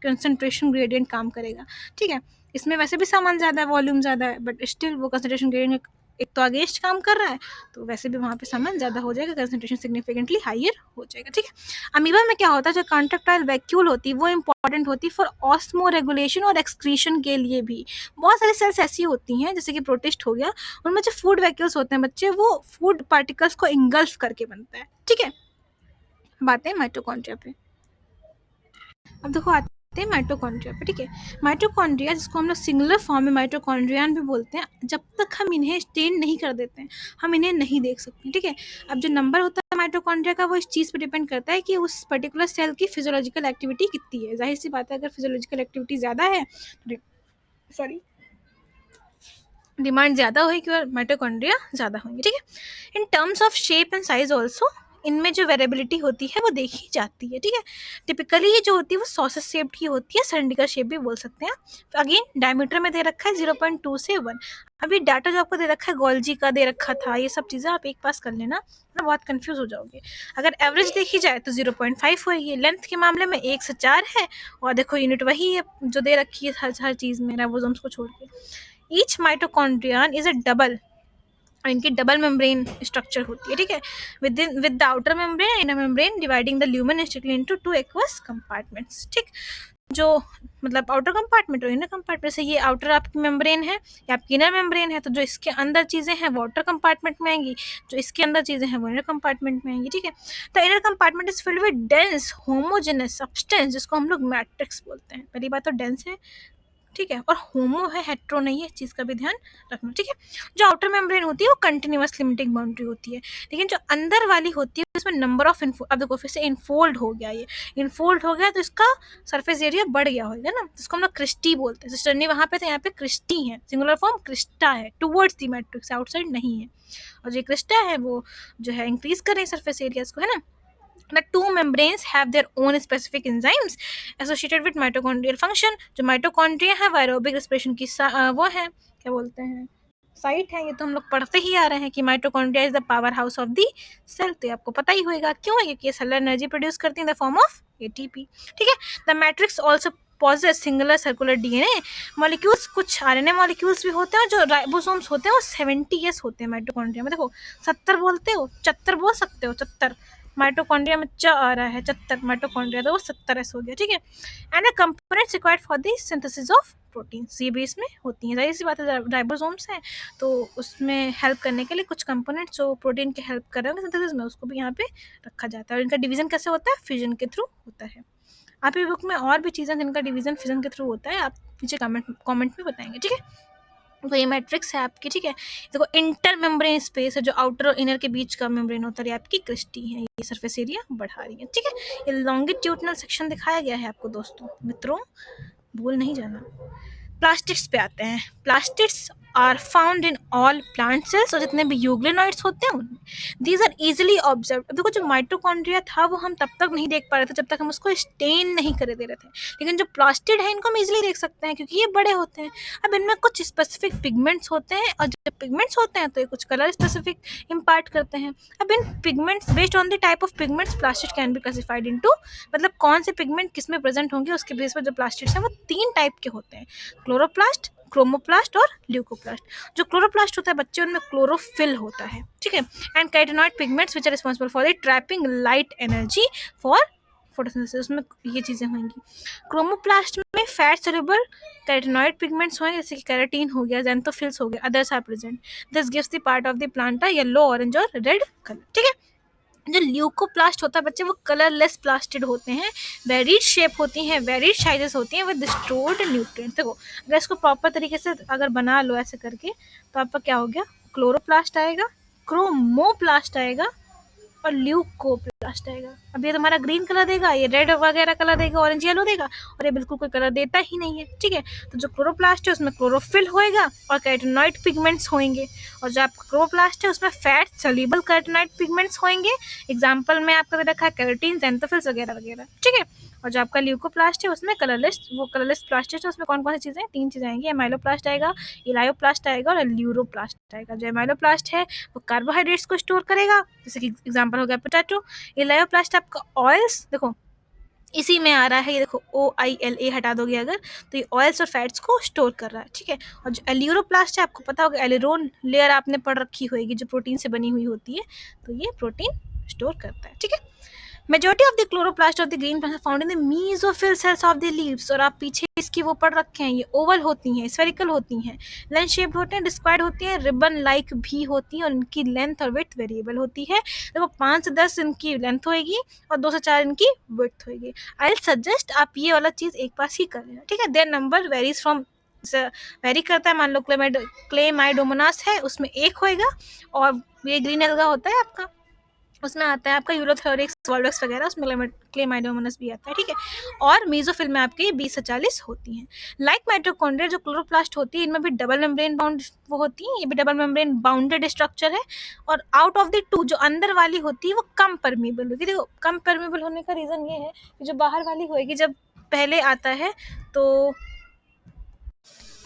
कंसंट्रेशन ग्रेडियंट काम करेगा, ठीक है। इसमें वैसे भी सामान ज़्यादा है, वॉल्यूम ज़्यादा है, बट स्टिल वो कंसंट्रेशन ग्रेडियंट एक तो अगेंस्ट काम कर रहा है, तो वैसे भी वहाँ पे सामान ज़्यादा हो जाएगा, कंसंट्रेशन सिग्निफिकेंटली हायर हो जाएगा, ठीक है। अमीबा में क्या होता है, जो कॉन्ट्रैक्टाइल वैक्यूल होती है वो इंपॉर्टेंट होती है फॉर ऑस्मो रेगुलेशन और एक्सक्रीशन के लिए भी। बहुत सारी सेल्स ऐसी होती हैं जैसे कि प्रोटिस्ट हो गया, उनमें जो फूड वैक्यूल्स होते हैं बच्चे, वो फूड पार्टिकल्स को इंगल्फ करके बनता है, ठीक है। अब आते हैं माइटोकॉन्ड्रिया पे। अब देखो आते हैं माइटोकॉन्ड्रिया पे, ठीक है। माइटोकॉन्ड्रिया जिसको हम लोग सिंगुलर फॉर्म में माइटोकॉन्ड्रियन भी बोलते हैं, जब तक हम इन्हें स्टेन नहीं कर देते हैं हम इन्हें नहीं देख सकते, ठीक है। अब जो नंबर होता है माइटोकॉन्ड्रिया का वो इस चीज़ पर डिपेंड करता है कि उस पर्टिकुलर सेल की फिजियोलॉजिकल एक्टिविटी कितनी है। जाहिर सी बात है अगर फिजियोलॉजिकल एक्टिविटी ज़्यादा है, सॉरी, डिमांड ज़्यादा होगी और माइटोकॉन्ड्रिया ज़्यादा होंगे, ठीक है। In terms of shape and size also इनमें जो वेरिएबिलिटी होती है वो देखी जाती है, ठीक है। टिपिकली ये जो होती है वो सॉसेज शेप की होती है, सिलेंडरिकल शेप भी बोल सकते हैं। अगेन डायमीटर में दे रखा है 0.2 से 1। अभी डाटा जो आपको दे रखा है गोल्जी का दे रखा था, ये सब चीज़ें आप एक पास कर लेना, ना बहुत कंफ्यूज हो जाओगे। अगर एवरेज देखी जाए तो 0.5 होगी। लेंथ के मामले में 1 से 4 है, और देखो यूनिट वही है जो दे रखी है हर चीज़ में, राइबोसोम्स को छोड़ के। Each mitochondrion is a double, इनकी डबल मेम्ब्रेन स्ट्रक्चर होती है, ठीक है। With the outer membrane inner membrane dividing the lumen strictly into 2 aqueous compartments, ठीक। जो मतलब आउटर कंपार्टमेंट और इनर कंपार्टमेंट से, ये आउटर आपकी मेम्ब्रेन है, या आपकी इनर मेम्ब्रेन है, तो जो इसके अंदर चीज़ें हैं वो आउटर कंपार्टमेंट में आएंगी, जो इसके अंदर चीज़ें हैं वो इनर कंपार्टमेंट में आएंगी, ठीक है। The inner compartment is filled with dense homogeneous substance, जिसको हम लोग मैट्रिक्स बोलते हैं। पहली बात तो डेंस है, ठीक है, और होमो है, हेट्रो नहीं है, इस चीज़ का भी ध्यान रखना, ठीक है। जो आउटर मेम्ब्रेन होती है वो कंटिन्यूअस लिमिटिंग बाउंड्री होती है, लेकिन जो अंदर वाली होती है उसमें नंबर ऑफ अब देखो फिर से इनफोल्ड हो गया, ये इनफोल्ड हो गया तो इसका सरफेस एरिया बढ़ गया होगा ना, जिसको हम लोग क्रिस्टी बोलते हैं। सिस्टर ने वहाँ पे, तो यहाँ पे क्रिस्टी है, सिंगुलर फॉर्म क्रिस्टा है, टुवर्ड्स द मैट्रिक्स, आउटसाइड नहीं है। और जो क्रिस्टा है वो जो है इंक्रीज कर रहे हैं सरफेस एरियाज को, है ना। The two membranes have their own specific enzymes associated with mitochondrial function। जो माइटोकॉन्ड्रिया है वो एरोबिक रेस्पिरेशन की वो है, क्या बोलते हैं, साइट है। ये तो हम लोग पढ़ते ही आ रहे हैं कि mitochondria is the power house of the cell, तो आपको पता ही होगा क्यों है, क्योंकि ये सेलुलर एनर्जी प्रोड्यूस करती है in the form of ATP, ठीक है। The matrix also possesses singular circular DNA molecules, कुछ आरएनए मॉलिक्यूल्स भी होते हैं, और जो राइबोसोम्स होते हैं वो 70s होते हैं माइटोकॉन्ड्रिया में। देखो 70 बोलते हो, 74 बोल सकते हो, 74 माइटोकॉन्ड्रिया में च आ रहा है, 74 माइटोकॉन्ड्रिया, तो वो 70s हो गया, ठीक है। And a components required for the synthesis of proteins, ये भी इसमें होती हैं। जाहिर सी बात है राइबोसोम्स हैं तो उसमें हेल्प करने के लिए कुछ कंपोनेंट्स जो प्रोटीन के हेल्प कर रहे होंगे सिंथेसिस में, उसको भी यहाँ पे रखा जाता है। और इनका डिवीजन कैसे होता है, फ्यूजन के थ्रू होता है। आपकी बुक में और भी चीज़ें जिनका डिवीजन फ्यूजन के थ्रू होता है, आप नीचे कमेंट में बताएंगे, ठीक है। तो ये मैट्रिक्स है आपकी, ठीक है। देखो इंटर मेम्ब्रेन स्पेस है, जो आउटर और इनर के बीच का मेम्ब्रेन होता है, आपकी क्रिस्टी है, ये सरफेस एरिया बढ़ा रही है, ठीक है। ये लॉन्गिट्यूडनल सेक्शन दिखाया गया है आपको दोस्तों, मित्रों, भूल नहीं जाना। प्लास्टिड्स पे आते हैं। Plastids are found in all plant cells, और जितने भी यूग्लिनॉइड्स होते हैं उनमें। These are easily observe. देखो जो माइटोकॉन्ड्रिया था वो हम तब तक नहीं देख पा रहे थे जब तक हम उसको स्टेन नहीं करे दे रहे थे, लेकिन जो प्लास्टिड है इनको हम इजिली देख सकते हैं क्योंकि ये बड़े होते हैं। अब इनमें कुछ स्पेसिफिक पिगमेंट्स होते हैं, और जब पिगमेंट्स होते हैं तो ये कुछ कलर स्पेसिफिक इम्पार्ट करते हैं। अब इन pigments, based on the type of pigments, plastid can be classified into, मतलब कौन से पिगमेंट किस में प्रेजेंट होंगे उसके बेस पर जो प्लास्टिड्स हैं वो 3 टाइप के होते हैं, क्लोरोप्लास्ट, क्रोमोप्लास्ट और ल्यूकोप्लास्ट। जो क्लोरोप्लास्ट होता है बच्चे, उनमें क्लोरोफिल होता है, ठीक है। And carotenoid pigments which are responsible for the trapping light energy for photosynthesis, उसमें ये चीज़ें होंगी। क्रोमोप्लास्ट में फैट सोल्यूबल कैरोटीनॉइड पिगमेंट्स होंगे, जैसे कि कैराटीन हो गया, ज़ैंथोफिल्स हो गया, others are present. This gives the part of the plant a yellow, orange और रेड कलर, ठीक है। जो ल्यूकोप्लास्ट होता है बच्चे, वो कलरलेस प्लास्टिड होते हैं, वेरिड शेप होती हैं, वेरिड साइजेस होती हैं विद स्टोर्ड न्यूट्रिएंट्स। देखो अगर इसको प्रॉपर तरीके से अगर बना लो ऐसे करके, तो आपका क्या हो गया, क्लोरोप्लास्ट आएगा, क्रोमोप्लास्ट आएगा और ल्यूकोप्लास्ट आएगा। अब ये तुम्हारा ग्रीन कलर देगा, ये रेड वगैरह कलर देगा, ऑरेंज येलो देगा, और ये बिल्कुल कोई कलर देता ही नहीं है, ठीक है। तो जो क्लोरोप्लास्ट है उसमें क्लोरोफिल होएगा और कैरोटीनॉइड पिगमेंट्स होंगे, और जो आपका क्लोरोप्लास्ट है उसमें फैट सोल्यूबल कैरोटीनॉइड पिगमेंट्स होंगे। एग्जाम्पल में आपका दे रखा है कैरोटीन, ज़ैंथोफिल्स वगैरह वगैरह, ठीक है। और जो आपका ल्यूकोप्लास्ट है उसमें कलरलेस प्लास्टिड है, उसमें कौन कौन सी चीज़ें, 3 चीज़ें आएंगी, एमाइलोप्लास्ट आएगा, इलायोप्लास्ट आएगा और ल्यूरोप्लास्ट आएगा। जो एमाइलोप्लास्ट है वो कार्बोहाइड्रेट्स को स्टोर करेगा, जैसे कि एग्जांपल हो गया पोटैटो। इलायोप्लास्ट आपका ऑयल्स, देखो इसी में आ रहा है, ये देखो OILA हटा दोगे अगर, तो ये ऑयल्स और फैट्स को स्टोर कर रहा है, ठीक है। और जो एल्यूरोप्लास्ट है, आपको पता होगा एलेरोन लेयर आपने पढ़ रखी होगी जो प्रोटीन से बनी हुई होती है, तो ये प्रोटीन स्टोर करता है, ठीक है। Majority of the chloroplast of the green plant found in the mesophyll cells of the leaves. और आप पीछे इसकी वो पढ़ रखे हैं, ये ओवल होती हैं, स्फेरिकल होती हैं, लेंथ शेप्ड होते हैं, डिस्क्वायर्ड होती हैं, रिबन लाइक भी होती हैं, और इनकी लेंथ और विड्थ वेरिएबल होती है। देखो 5 से 10 इनकी लेंथ होएगी और 2 से 4 इनकी विड्थ होएगी। आई विल सजेस्ट आप ये वाला चीज़ एक पास ही कर लेना, ठीक है। Their number varies from, vary करता है। मान लो क्लेमाइडोमोनास है, उसमें 1 होएगा, और ये ग्रीन एल्गा होता है आपका, उसमें आता है आपका यूलोथोरिक्स, वॉल्वक्स वगैरह, उसमें क्लेमाइडोमोनास भी आता है, ठीक है। और मेसोफिल में आपके 20 से 40 होती हैं। लाइक माइटोकॉन्ड्रिया जो क्लोरोप्लास्ट होती है, इनमें भी डबल मेम्ब्रेन बाउंड वो होती है, ये भी डबल मेम्ब्रेन बाउंडेड स्ट्रक्चर है। और आउट ऑफ द 2 जो अंदर वाली होती है वो कम परमीबल होगी। देखो कम परमीबल होने का रीज़न ये है कि जो बाहर वाली होएगी जब पहले आता है तो,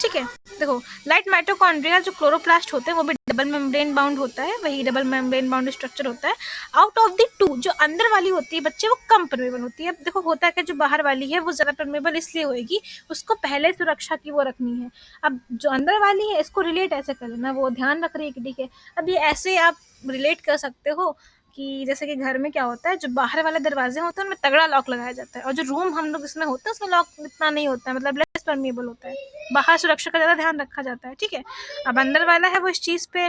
ठीक है। देखो लाइट माइटोकॉन्ड्रिया जो क्लोरोप्लास्ट होते हैं वो भी डबल मेम्ब्रेन बाउंड होता है, वही डबल मेम्ब्रेन बाउंड स्ट्रक्चर होता है। आउट ऑफ द 2 जो अंदर वाली होती है बच्चे, वो कम परमेबल होती है। देखो होता है कि जो बाहर वाली है वो ज़्यादा परमेबल इसलिए होएगी, उसको पहले सुरक्षा की वो रखनी है। अब जो अंदर वाली है इसको रिलेट ऐसे कर लेना, वो ध्यान रख रही है कि ठीक है। अब ये ऐसे आप रिलेट कर सकते हो कि जैसे कि घर में क्या होता है, जो बाहर वाले दरवाजे होते हैं उनमें तगड़ा लॉक लगाया जाता है, और जो रूम हम लोग इसमें होता है उसमें लॉक इतना नहीं होता है, मतलब लेस परमेबल होता है, बाहर सुरक्षा का ज़्यादा ध्यान रखा जाता है, ठीक है। अब अंदर वाला है वो इस चीज़ पे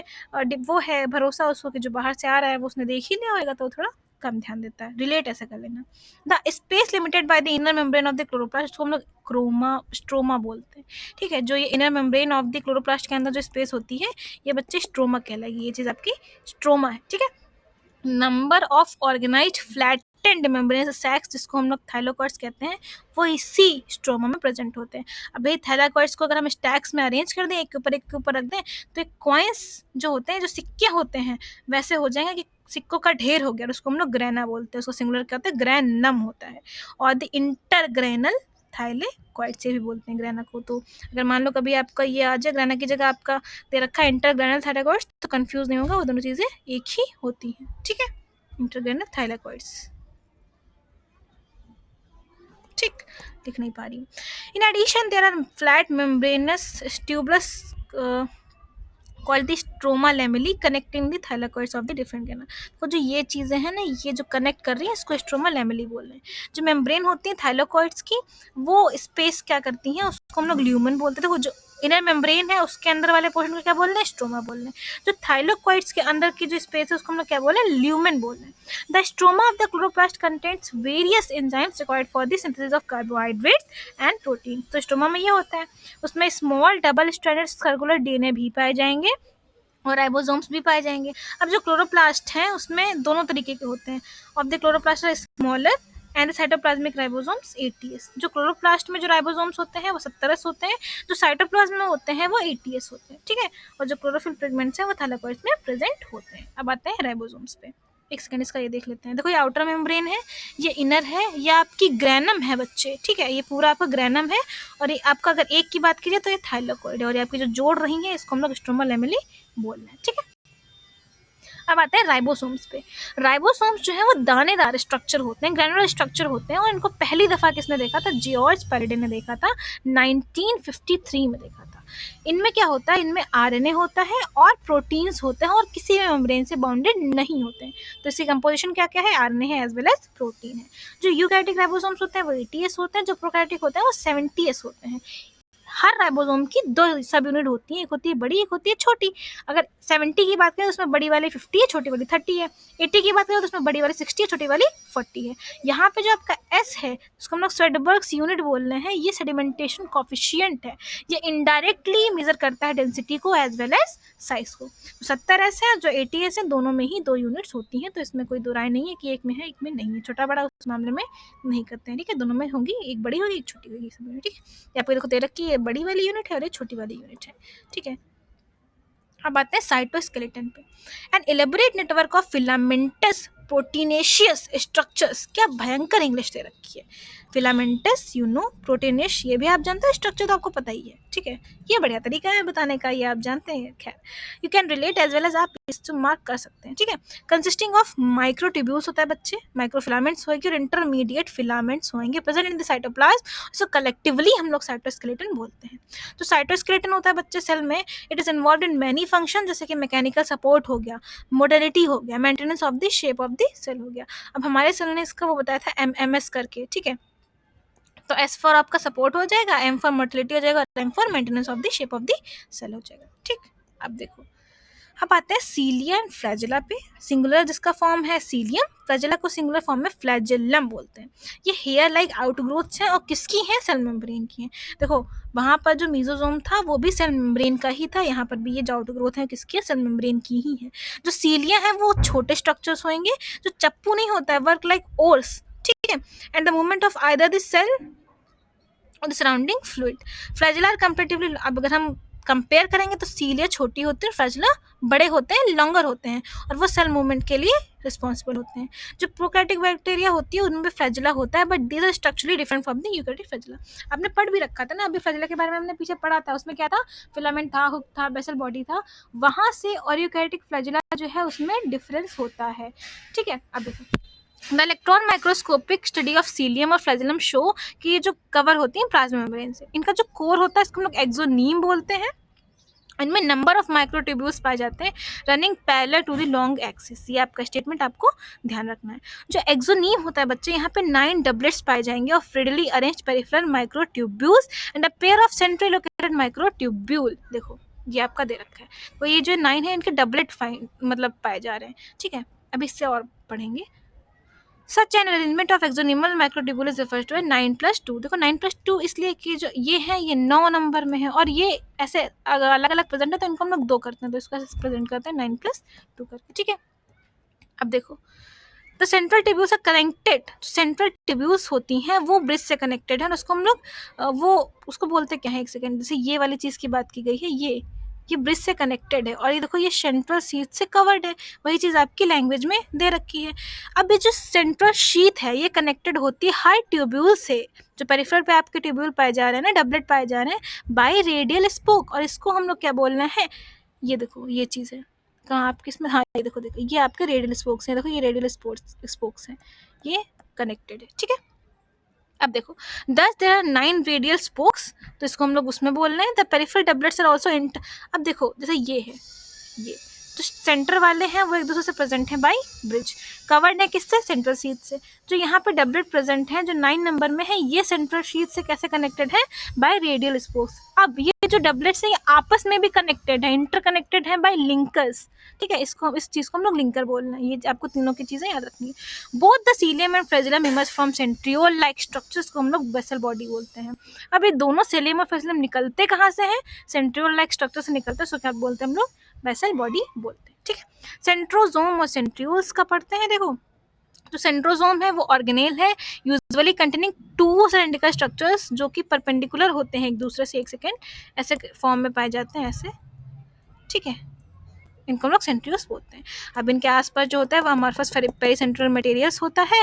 वो है भरोसा उसको कि जो बाहर से आ रहा है वो उसने देख ही लिया होगा, तो थोड़ा कम ध्यान देता है। रिलेट ऐसा कर लेना। The space limited by the inner membrane of the chloroplast, हम लोग स्ट्रोमा बोलते हैं, ठीक है। जो ये inner membrane of the chloroplast के अंदर जो स्पेस होती है ये बच्चे स्ट्रोमा कहलाएगी, ये चीज़ आपकी स्ट्रोमा है, ठीक है। Number of organised flattened membranous sacs, जिसको हम लोग थाइलोकॉइड्स कहते हैं, वो इसी स्ट्रोमा में प्रेजेंट होते हैं। अब भाई थाइलोकॉइड्स को अगर हम स्टैक्स में अरेंज कर दें, एक के ऊपर रख दें, तो एक कॉइन्स जो होते हैं, जो सिक्के होते हैं, वैसे हो जाएंगे कि सिक्कों का ढेर हो गया, और उसको हम लोग ग्रेना बोलते हैं, उसको सिंगुलर क्या होता है, ग्रैनम होता है। और द इंटरग्रेनल थाइलेकॉइड से भी बोलते हैं ग्रेना को। तो अगर मान लो कभी आपका ये आ जाए, ग्रेना की जगह आपका दे रखा है इंटरग्रेनल थाइलेकॉइड्स, तो कंफ्यूज नहीं होगा, वो दोनों चीज़ें एक ही होती हैं, ठीक है। इंटरग्रेनल थाइलेकॉइड्स, ठीक, लिख नहीं पा रही हूँ। In addition there are flat membranous tubules called the stroma lamellae connecting the thylakoids of the different grana. तो जो ये चीज़ें हैं ना, ये जो कनेक्ट कर रही हैं इसको स्ट्रोमा लेमेली बोल रहे हैं। जो मेम्ब्रेन होती है थाइलेकॉइड्स की, वो स्पेस क्या करती हैं, उसको हम लोग ल्यूमन बोलते थे। वो जो इनर मेम्ब्रेन है उसके अंदर वाले पोर्शन को क्या बोल रहे हैं, स्ट्रोमा बोल रहे हैं। जो थाइलेकॉइड्स के अंदर की जो स्पेस है उसको हम लोग क्या बोल रहे हैं, ल्यूमन बोल रहे हैं। The stroma of the chloroplast contents various enzymes required for the synthesis of carbohydrates and protein. तो स्ट्रोमा में ये होता है, उसमें small double stranded circular DNA भी पाए जाएंगे और राइबोसोम्स भी पाए जाएंगे। अब जो क्लोरोप्लास्ट हैं उसमें दोनों तरीके के होते हैं। Of the chloroplast are smaller and cytoplasmic ribosomes 80s। जो क्लोरोप्लास्ट में जो राइबोसोम्स होते हैं वो 70s होते हैं, जो साइटोप्लाज्म में होते हैं वो 80s होते हैं, ठीक है। और जो क्लोरोफिल पिगमेंट्स हैं वो थाइलेकॉइड्स में प्रेजेंट होते हैं। अब आते हैं राइबोसोम्स पे। एक सेकंड इसका ये देख लेते हैं। देखो ये आउटर मेम्ब्रेन है, ये इनर है, ये आपकी ग्रैनम है बच्चे, ठीक है। ये पूरा आपका ग्रैनम है, और ये आपका अगर एक की बात कीजिए तो ये थाइलेकॉइड है, और ये आपकी जो जोड़ रही है इसको हम लोग स्ट्रोमा लेमेली बोल रहे हैं, ठीक है। अब आते हैं राइबोसोम्स पे। राइबोसोम्स जो है वो दानेदार स्ट्रक्चर होते हैं, ग्रैनुलर स्ट्रक्चर होते हैं, और इनको पहली दफ़ा किसने देखा था, जॉर्ज पैरेडे ने देखा था, 1953 में देखा था। इनमें क्या होता है, इनमें आरएनए होता है और प्रोटीन्स होते हैं, और किसी भी मेम्ब्रेन से बाउंडेड नहीं होते हैं। तो इसकी कंपोजिशन क्या क्या है, आरएनए है एज वेल एज प्रोटीन है। जो यूकैरियोटिक राइबोसोम्स होते हैं वो 80s होते हैं, जो प्रोकैरियोटिक होते हैं वो 70s होते हैं। हर राइबोसोम की 2 सब यूनिट होती हैं, एक होती है बड़ी, एक होती है छोटी। अगर 70 की बात करें तो उसमें बड़ी वाली 50 है, छोटी वाली 30 है। 80 की बात करें तो उसमें बड़ी वाली 60 है, छोटी वाली 40 है। यहाँ पे जो आपका S है उसको हम लोग स्वेडबर्ग्स यूनिट बोल रहे हैं, ये सेडिमेंटेशन कॉफिशिएंट है। ये इनडायरेक्टली मेजर करता है डेंसिटी को एज वेल एज साइज को। तो 70S है, जो 80S है, दोनों में ही 2 यूनिट्स होती हैं। तो इसमें कोई दो राय नहीं है कि एक में है एक में नहीं है, छोटा बड़ा उस मामले में नहीं करते हैं, ठीक है। दोनों में होंगी, एक बड़ी होगी एक छोटी होगी, सब ठीक है। आपको देखो दे रखी है, बड़ी वाली यूनिट है और ये छोटी वाली यूनिट है, ठीक है। अब आते हैं साइटोस्केलेटन पे। An elaborate network of filamentous proteinaceous structures, क्या भयंकर इंग्लिश दे रखी है। फिलामेंटस प्रोटीनेश, ये भी आप जानते हैं, स्ट्रक्चर तो आपको पता ही है, ठीक है। ये बढ़िया तरीका है बताने का, ये आप जानते हैं। खैर you can relate as well as आप इसको मार्क कर सकते हैं, ठीक है। कंसिस्टिंग ऑफ माइक्रोट्यूब्यूल्स होता है बच्चे, माइक्रोफिलामेंट्स होंगे और इंटरमीडिएट फिलामेंट्स होंगे प्रेजेंट इन द साइटोप्लाज्म। इसको कलेक्टिवली हम लोग साइटोस्केलेटन बोलते हैं। तो साइटोस्केलेटन होता है बच्चे सेल में, it is involve in many function, जैसे कि मैकेनिकल सपोर्ट हो गया, मोडेलिटी हो गया, maintenance of the shape of the cell हो गया। अब हमारे सेल ने इसका वो बताया था MS करके, ठीक है। तो S फॉर आपका सपोर्ट हो जाएगा, M फॉर मोटिलिटी हो जाएगा, M for maintenance of the shape of the cell हो जाएगा, ठीक। अब देखो, अब आते हैं सीलिया एंड फ्लैजेला पे। सिंगुलर जिसका फॉर्म है सीलियम, फ्लैजेला को सिंगुलर फॉर्म में फ्लैजेलम बोलते हैं। ये हेयर लाइक आउटग्रोथ्स हैं और किसकी हैं? सेल मेम्ब्रेन की हैं। देखो वहाँ पर जो मीजोजोम था वो भी सेल मेम्ब्रेन का ही था, यहाँ पर भी ये जो आउटग्रोथ है किसकी है? सेल मेम्ब्रेन की ही है। जो सीलिया है वो छोटे स्ट्रक्चर्स होंगे, जो चप्पू नहीं होता है, वर्क लाइक ओर्स, ठीक है, and the movement of either the cell or the surrounding fluid. Flagella are comparatively, अब अगर हम कंपेयर करेंगे तो सीलिया छोटी होती है, फ्लैजेला बड़े होते हैं, लॉन्गर होते हैं, और वो सेल मूवमेंट के लिए रिस्पॉन्सिबल होते हैं। जो प्रोकैरियोटिक बैक्टीरिया होती है उनमें फ्लैजेला होता है, but these are structurally different from the eukaryotic flagella. आपने पढ़ भी रखा था ना अभी फ्लैजेला के बारे में, हमने पीछे पढ़ा था, उसमें क्या था? फिलामेंट था, हुक था, बेसल बॉडी था। वहाँ से और यूकैरियोटिक फ्लैजेला जो है उसमें डिफरेंस होता है, ठीक है। अब देखो, the electron microscopic study of cilium और फ्लैजेलम शो कि ये जो कवर होती है प्लाज्मा मेम्ब्रेन से, इनका जो कोर होता है इसको हम लोग एक्सोनीम बोलते हैं। इनमें नंबर ऑफ माइक्रोट्यूब्यूल्स पाए जाते हैं running parallel to the long axis. ये आपका स्टेटमेंट आपको ध्यान रखना है। जो एक्सोनीम होता है बच्चे, यहाँ पे 9 डबलेट्स पाए जाएंगे और freely arranged peripheral microtubules and a pair of centrally located microtubule. देखो ये आपका दे रखा है, तो ये जो 9 है इनके डबलेट मतलब पाए जा रहे हैं, ठीक है। अब इससे और पढ़ेंगे। Such an arrangement of axonemal microtubules refers to 9+2। देखो 9+2 इसलिए कि जो ये है ये 9 नंबर में है, और ये ऐसे अलग अलग प्रेजेंट है तो इनको हम लोग 2 करते हैं, तो इसको ऐसे प्रेजेंट करते हैं 9+2 करके, ठीक है। अब देखो, the central tubules are connected. Central tubules होती हैं वो ब्रिज से कनेक्टेड है, और उसको हम लोग वो उसको बोलते क्या है, एक सेकेंड, जैसे ये वाली चीज़ की बात की गई है, ये ब्रिज से कनेक्टेड है, और ये देखो ये सेंट्रल शीथ से कवर्ड है, वही चीज़ आपकी लैंग्वेज में दे रखी है। अब ये जो सेंट्रल शीथ है ये कनेक्टेड होती है हर ट्यूब्यूल से, जो पेरिफेरल पे आपके ट्यूब्यूल पाए जा रहे हैं ना, डबलेट पाए जा रहे हैं, बाय रेडियल स्पोक, और इसको हम लोग क्या बोलना है? ये देखो ये चीज़ है कहाँ आपके इसमें, हाँ ये देखो ये आपके रेडियल स्पोक्स हैं, देखो ये रेडियल स्पोक्स हैं, ये कनेक्टेड है, ठीक है। अब देखो, दस देयर आर 9 रेडियल स्पोक्स, तो इसको हम लोग उसमें बोल रहे हैं the peripheral doublets are also इंट। अब देखो जैसे ये है, ये जो सेंटर वाले हैं वो एक दूसरे से प्रेजेंट हैं बाय ब्रिज, कवर्ड है किससे? सेंट्रल शीथ से। जो यहाँ पे डबलेट प्रेजेंट है जो 9 नंबर में है, ये सेंट्रल शीथ से कैसे कनेक्टेड है? Bye radial spokes. अब ये जो डबलेट्स है ये आपस में भी कनेक्टेड है, इंटरकनेक्टेड है बाय लिंकर्स, ठीक है। इसको इस चीज़ को हम लोग लिंकर बोल रहे हैं, ये आपको तीनों की चीज़ें याद रखनी है। Both the cilium and flagellum emerge from centriole like structures को हम लोग बेसल बॉडी बोलते हैं। अब ये दोनों सीलियम और फ्लैजेलम निकलते कहाँ से हैं? सेंट्रियोल लाइक स्ट्रक्चर से निकलते हैं, सो क्या बोलते हैं हम लोग? बेसल बॉडी बोलते हैं, ठीक है। सेंट्रोजोम और सेंट्रियोल्स का पढ़ते हैं। देखो जो सेंट्रोजोम है वो ऑर्गेनेल है, यूजुअली कंटेनिंग 2 सिलेंड्रिकल स्ट्रक्चर्स जो कि परपेंडिकुलर होते हैं एक दूसरे से, एक सेकेंड, ऐसे फॉर्म में पाए जाते हैं, ऐसे, ठीक है। इनको हम लोग सेंट्रियोल्स बोलते हैं। अब इनके आसपास जो होता है वो हमारे पास पेरीसेंट्रल मटेरियल्स होता है।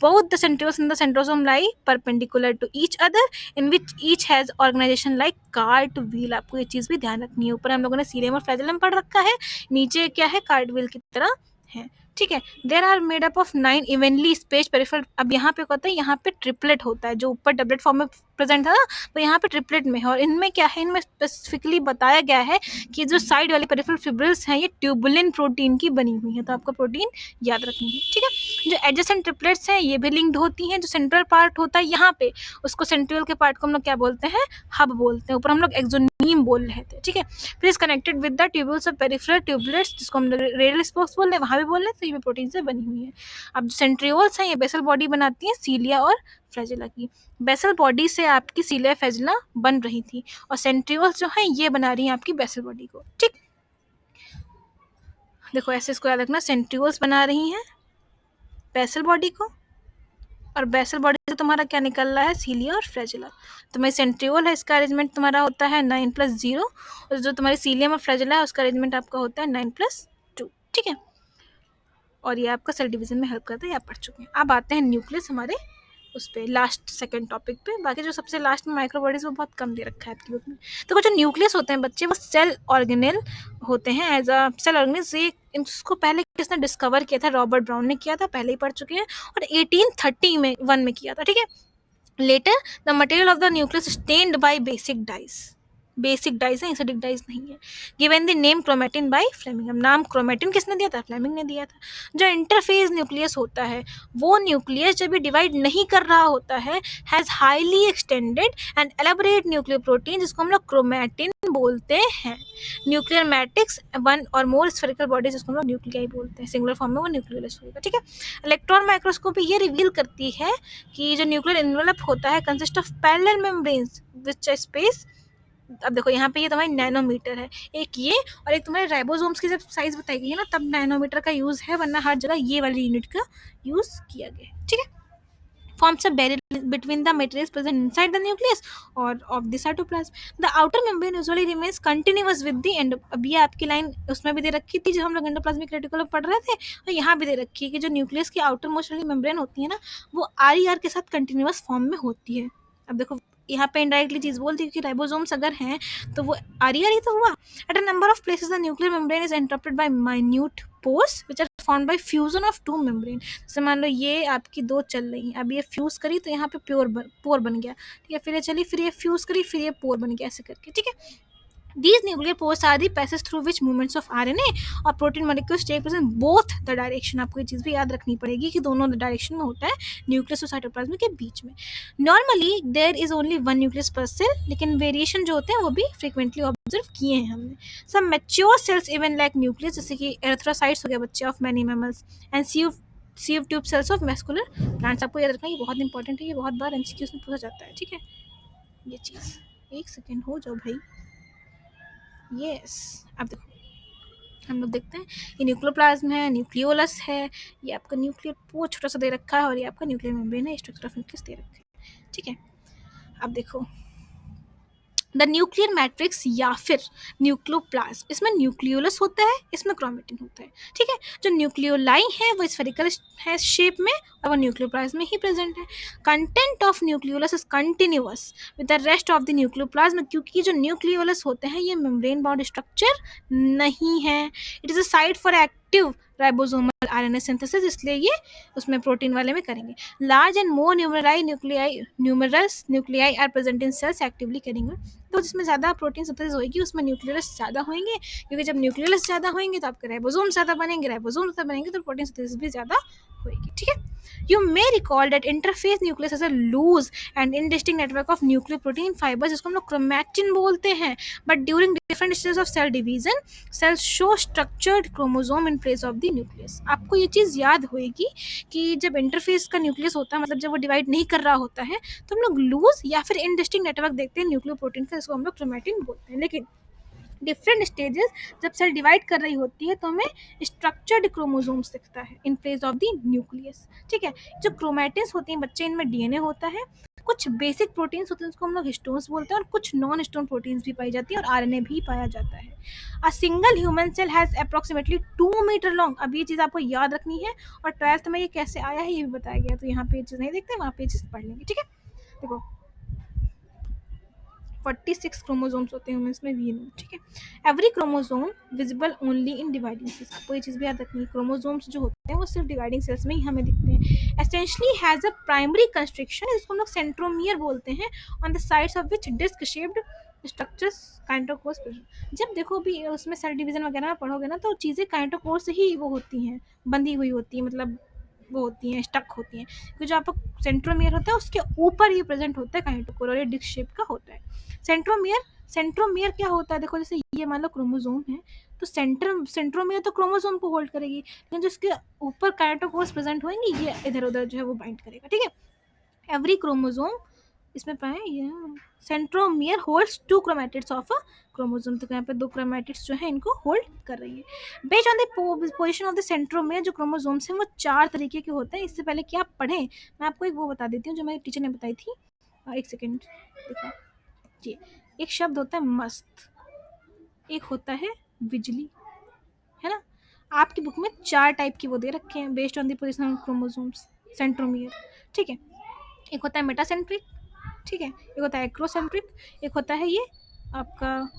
Both the centrioles in the centrosome lie perpendicular to each other in which each has organisation like cartwheel. आपको ये चीज़ भी ध्यान रखनी है। ऊपर हम लोगों ने सीलियम और फ्लैजेलम पढ़ रखा है, नीचे क्या है? कार्ट व्हील की तरह है, ठीक है। There are made up of 9 evenly spaced peripheral. अब यहाँ पे क्या होता है? यहाँ पे ट्रिपलेट होता है, जो ऊपर डबलेट फॉर्म में प्रेजेंट था ना, तो यहाँ पे ट्रिपलेट में है। और इनमें क्या है? इनमें स्पेसिफिकली बताया गया है कि जो साइड वाली पेरिफेरल फिब्रिल्स हैं ये ट्यूबुलिन प्रोटीन की बनी हुई है, तो आपको प्रोटीन याद रखनी है, ठीक है। जो एडजेसेंट ट्रिपलेट्स हैं ये भी लिंक्ड होती हैं। जो सेंट्रल पार्ट होता है यहाँ पे, उसको सेंट्रियोल के पार्ट को हम लोग क्या बोलते हैं? हब बोलते हैं। ऊपर हम लोग एक्सोनीम बोल रहे थे, ठीक है। फिर is connected with the tubules of peripheral tubulets, जिसको हम रेडियल स्पोक्स बोल रहे हैं, वहाँ भी बोल रहे हैं, तो ये प्रोटीन से बनी हुई है। अब जो सेंट्रियोल्स हैं ये बेसल बॉडी बनाती हैं सीलिया और फ्लैजेला की। बेसल बॉडी से आपकी सीलिया फ्लैजेला बन रही थी, और सेंट्रियोल्स जो है ये बना रही हैं आपकी बेसल बॉडी को, ठीक। देखो ऐसे इसको याद रखना, सेंट्रियोल्स बना रही हैं बेसल बॉडी को, और बेसल बॉडी से तुम्हारा क्या निकल रहा है? सीलिया और फ्लैजेला। तुम्हारी सेंट्रियोल है, इसका अरेंजमेंट तुम्हारा होता है 9+0, और जो तुम्हारी सीलियम और फ्लैजेला है उसका अरेंजमेंट आपका होता है 9+2, ठीक है। और ये आपका सेल डिवीजन में हेल्प करता है, आप पढ़ चुके हैं। अब आते हैं न्यूक्लियस हमारे उस पर लास्ट सेकंड टॉपिक पे। बाकी जो सबसे लास्ट में माइक्रो बॉडीज वो बहुत कम दे रखा है आपकी बुक में। तो कुछ जो न्यूक्लियस होते हैं बच्चे वो सेल ऑर्गेनेल होते हैं। एज अ सेल ऑर्गेनेल ये इसको पहले किसने डिस्कवर किया था? रॉबर्ट ब्राउन ने किया था, पहले ही पढ़ चुके हैं, और 1831 में किया था, ठीक है। Later the material of the nucleus stained by basic dyes. Basic dyes है, एसिडिक डाइज नहीं है। Given the name chromatin by Flemming, नाम क्रोमेटिन किसने दिया था? फ्लेमिंग ने दिया था। जो इंटरफेज न्यूक्लियस होता है वो न्यूक्लियस जब भी डिवाइड नहीं कर रहा होता है has highly extended and elaborate nuclear protein, जिसको हम लोग क्रोमेटिन बोलते हैं। न्यूक्लियर मैट्रिक्स वन और मोर स्फेरिकल बॉडीज, जिसको हम लोग न्यूक्लियाई बोलते हैं, सिंगुलर फॉर्म में वो न्यूक्लियस होगा, ठीक है। इलेक्ट्रॉन माइक्रोस्कोपी ये रिवील करती है कि जो न्यूक्लियर एनवेलप होता है consist of parallel membranes which space, अब देखो यहाँ पे ये तुम्हारी नैनोमीटर है, एक ये और एक तुम्हारे राइबोसोम्स की जब साइज बताई गई है ना तब नैनोमीटर का यूज है, वरना हर जगह ये वाली यूनिट का यूज किया गया है, ठीक है। forms a barrier between the materials present inside the nucleus or of the cytoplasm. The outer membrane usually remains continuous with the end. अब ये आपकी लाइन उसमें भी दे रखी थी जो हम लोग एंडोप्लाज्मिक रेटिकुलम पढ़ रहे थे, और यहाँ भी दे रखी है कि जो न्यूक्लियस की आउटर मोस्ट वाली मेम्ब्रेन होती है ना वो RER के साथ कंटिन्यूस फॉर्म में होती है। अब देखो यहाँ पे इनडायरेक्टली चीज बोलती है कि राइबोसोम्स अगर हैं तो वो RER ही तो हुआ। At a number of places the nuclear membrane is interrupted by minute pores which are formed by fusion of two membrane. जैसे मान लो ये आपकी दो चल रही है, अब ये फ्यूज करी तो यहाँ पे पोर बन गया, ठीक है, फिर ये चली, फिर ये फ्यूज करी, फिर ये पोर बन गया, ऐसे करके, ठीक है। These nuclear pores are the passes through which movements of RNA और protein molecules take place in both the direction। आपको ये चीज़ भी याद रखनी पड़ेगी कि दोनों डायरेक्शन में होता है न्यूक्लियस और साइटोप्लाज्म के बीच में। Normally there is only one nucleus per cell, लेकिन वेरिएशन जो होते हैं वो भी फ्रिक्वेंटली ऑब्जर्व किए हैं हमने। Some mature cells even like nucleus, जैसे कि एरिथ्रोसाइट्स हो गए बच्चे of many mammals, and sieve tube cells of vascular plants. आपको याद रखना ये बहुत इंपॉर्टेंट है, ये बहुत बार MCQs में पूछा जाता है, ठीक है। ये चीज़ एक सेकेंड हो जाओ भाई। यस अब देखो हम लोग देखते हैं ये न्यूक्लियोप्लाज्म है, न्यूक्लियोलस है, ये आपका न्यूक्लियर पोर छोटा सा दे रखा है, और ये आपका न्यूक्लियर मेम्ब्रेन है, स्ट्रक्चर ऑफ न्यूक्लियस दे रखा है, ठीक है। अब देखो द न्यूक्लियर मैट्रिक्स या फिर न्यूक्लियोप्लाज्म, इसमें न्यूक्लियोलस होता है, इसमें क्रोमेटिन होता है, ठीक है। जो न्यूक्लियोलाई है वो स्फेरिकल है शेप में और वो न्यूक्लियोप्लाज्म में ही प्रेजेंट है। Content of nucleolus is continuous with the rest of the nucleoplasm, क्योंकि जो न्यूक्लियोलस होते हैं ये मेम्ब्रेन बाउंड स्ट्रक्चर नहीं है। It is a site for active ribosomal RNA synthesis, इसलिए ये उसमें प्रोटीन वाले में करेंगे। Large and more numerous nucleoli are present in cells actively करेंगे, तो जिसमें ज़्यादा प्रोटीन सिंथेसिस होगी उसमें न्यूक्लियस ज़्यादा होंगे, क्योंकि जब न्यूक्लियस ज़्यादा होंगे तो आपके राइबोसोम ज़्यादा बनेंगे, राइबोसोम ज़्यादा बनेंगे तो प्रोटीन सिंथेसिस भी ज़्यादा होगी, ठीक है। You may recall that interphase nucleus has a loose and indistinct network of nuclear protein fibers, जिसको हम लोग क्रोमैटिन बोलते हैं। But during different stages of cell division, cells show structured chromosome in place of the nucleus। आपको ये चीज़ याद होएगी कि जब इंटरफेस का न्यूक्लियस होता है, मतलब जब वो डिवाइड नहीं कर रहा होता है, तो हम लोग लूज या फिर इनडिस्टिंक्ट नेटवर्क देखते हैं न्यूक्लियर प्रोटीन का, जिसको हम लोग क्रोमैटिन बोलते हैं। लेकिन डिफरेंट स्टेजेस जब सेल डिवाइड कर रही होती है तो हमें स्ट्रक्चर्ड क्रोमोसोम्स दिखता है in place of the nucleus, ठीक है। जो क्रोमैटिन्स होती हैं बच्चे, इनमें DNA होता है, कुछ बेसिक प्रोटीन्स होते हैं उसको हम लोग हिस्टोन्स बोलते हैं, और कुछ नॉन हिस्टोन प्रोटीन्स भी पाई जाती है, और RNA भी पाया जाता है। A single human cell has approximately 2 metre long. अब ये चीज़ आपको याद रखनी है, और 12th में ये कैसे आया है ये भी बताया गया, तो यहाँ पे चीज़ नहीं देखते, वहाँ पे चीज़ पढ़ लेंगे, ठीक है। देखो 46 क्रोमोसोम्स होते हैं ह्यूमंस में, भी ठीक है। Every chromosome visible only in dividing cells, आपको ये चीज़ भी याद रखनी है, क्रोमोसोम्स जो होते हैं वो सिर्फ डिवाइडिंग सेल्स में ही हमें दिखते हैं। Essentially has a primary constriction, इसको हम लोग सेंट्रोमियर बोलते हैं, on the sides of which disc shaped structures kinetochores. जब देखो भी उसमें सेल डिवीजन वगैरह में पढ़ोगे ना तो चीज़ें काइंटोकोर से ही वो होती हैं, बंधी हुई होती हैं, मतलब वो होती हैं, स्टक होती हैं, क्योंकि जो आपका सेंट्रोमियर होता है उसके ऊपर ये प्रेजेंट होता है काइंटोकोर, और ये डिस्क शेप का होता है। सेंट्रोमियर क्या होता है, देखो जैसे ये मान लो क्रोमोसोम है, तो सेंट्रोमियर तो क्रोमोसोम को होल्ड करेगी, लेकिन जो इसके ऊपर काइंटोकोर्स प्रेजेंट होंगे ये इधर उधर जो है वो बाइंड करेगा, ठीक है। एवरी क्रोमोसोम इसमें पाए ये centromere holds 2 chromatids of a chromosome, तो यहाँ पे 2 क्रोमैटिड्स जो है इनको होल्ड कर रही है। Based on the position of the centromere, जो क्रोमोसोम्स हैं वो 4 तरीके के होते हैं। इससे पहले कि आप पढ़ें मैं आपको एक वो बता देती हूँ जो मेरी टीचर ने बताई थी। एक सेकेंड देखो जी, एक शब्द होता है मस्त, एक होता है बिजली, है ना। आपकी बुक में 4 टाइप की वो दे रखे हैं based on the position of chromosomes centromere, ठीक है। एक होता है मेटासेंट्रिक, ठीक है, एक होता है एक्रोसेंट्रिक, एक होता है ये आपका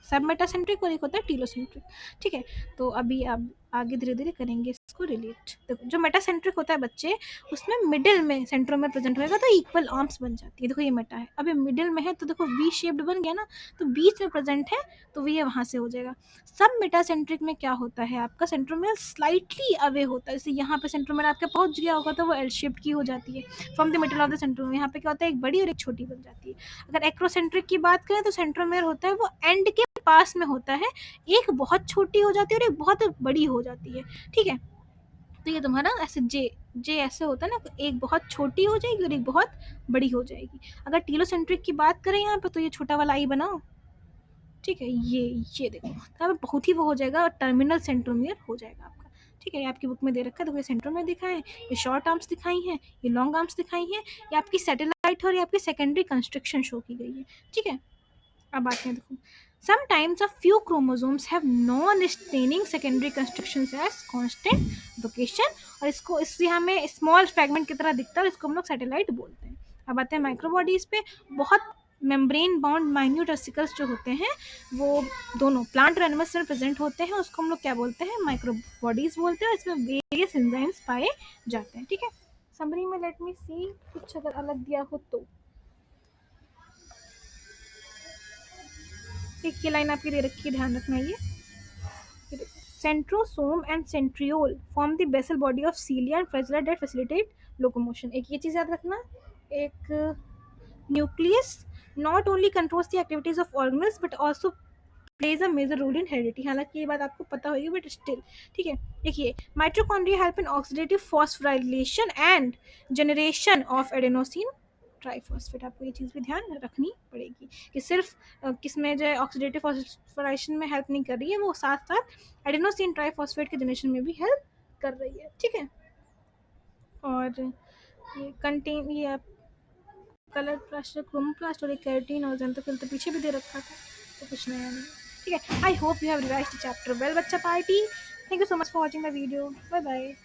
सब मेटासेंट्रिक, और एक होता है टीलोसेंट्रिक, ठीक है। तो अभी आप आगे धीरे धीरे करेंगे इसको। इसको रिलेट। देखो जो मेटासेंट्रिक होता है बच्चे, उसमें मिडिल में सेंट्रोमियर प्रेजेंट होएगा तो इक्वल आर्म्स बन जाती है। देखो ये मेटा है, अब ये मिडिल में है तो देखो वी शेप्ड बन गया ना, तो बीच में प्रेजेंट है तो ये वहाँ से हो जाएगा। सब मेटासेंट्रिक में क्या होता है, आपका सेंट्रोमियर स्लाइटली अवे होता है। जैसे यहाँ पे सेंट्रोमियर आपके पहुंच गया होगा तो वो एल शेप्ड की हो जाती है from the middle of the centromere. यहाँ पे क्या होता है, एक बड़ी और एक छोटी बन जाती है। अगर एक्रोसेंट्रिक की बात करें तो सेंट्रोमियर होता है वो एंड के पास में होता है, एक बहुत छोटी हो जाती है और एक बहुत बड़ी हो जाती है, ठीक है। तो ये तुम्हारा ऐसे जे जे ऐसे होता है ना, एक बहुत छोटी हो जाएगी और एक बहुत बड़ी हो जाएगी। अगर टीलोसेंट्रिक की बात करें यहाँ पे तो ये छोटा वाला आई बनाओ, ठीक है। ये देखो तो यहाँ पे बहुत ही वो हो जाएगा और टर्मिनल सेंट्रोमियर हो जाएगा आपका, ठीक है। ये आपकी बुक में दे रखा है, देखो ये सेंट्रोमियर दिखाए हैं, ये शॉर्ट आर्म्स दिखाई हैं, ये लॉन्ग आर्म्स दिखाई हैं, ये आपकी सैटेलाइट और ये आपकी सेकेंडरी कंस्ट्रक्शन शो की गई है, ठीक है। अब आते हैं, देखो sometimes a few chromosomes have non-staining secondary constructions as constant location, और इसको इसलिए हमें स्मॉल फ्रेगमेंट की तरह दिखता है और इसको हम लोग सैटेलाइट बोलते हैं। अब आते हैं माइक्रोबॉडीज पे। बहुत मेम्ब्रेन बाउंड माइन्यूट वेसिकल्स जो होते हैं वो दोनों प्लांट और एनिमल्स में प्रेजेंट होते हैं, उसको हम लोग क्या बोलते हैं, माइक्रोबॉडीज बोलते हैं। इसमें वेरियस एंजाइम्स पाए जाते हैं, ठीक है। समरी में लेट मी सी, कुछ अगर अलग दिया हो तो एक ये लाइन आपकी दे रखी है, ध्यान रखना। ये centrosome and centriole form the basal body of cilia and flagella that facilitate locomotion. एक ये चीज़ याद रखना, एक nucleus not only controls the activities of organelles but also plays a major role in heredity. हालांकि ये बात आपको पता होगी बट स्टिल, ठीक है। देखिए mitochondria help in oxidative phosphorylation and generation of adenosine triphosphate. आपको ये चीज़ भी ध्यान रखनी पड़ेगी कि सिर्फ किसमें जो है ऑक्सीडेटिव फॉस्फोराइलेशन में हेल्प नहीं कर रही है, वो साथ साथ एडेनोसिन ट्राइफॉस्फेट के जनरेशन में भी हेल्प कर रही है, ठीक है। और ये कंटेन ये आप कलर प्लास्ट, क्रोमोप्लास्ट और एक कैरोटीन और जेंटोफिल तो पीछे भी दे रखा था, तो कुछ नया नहीं, ठीक है। I hope you have revised the chapter well बच्चा party. Thank you so much for watching my video, bye bye.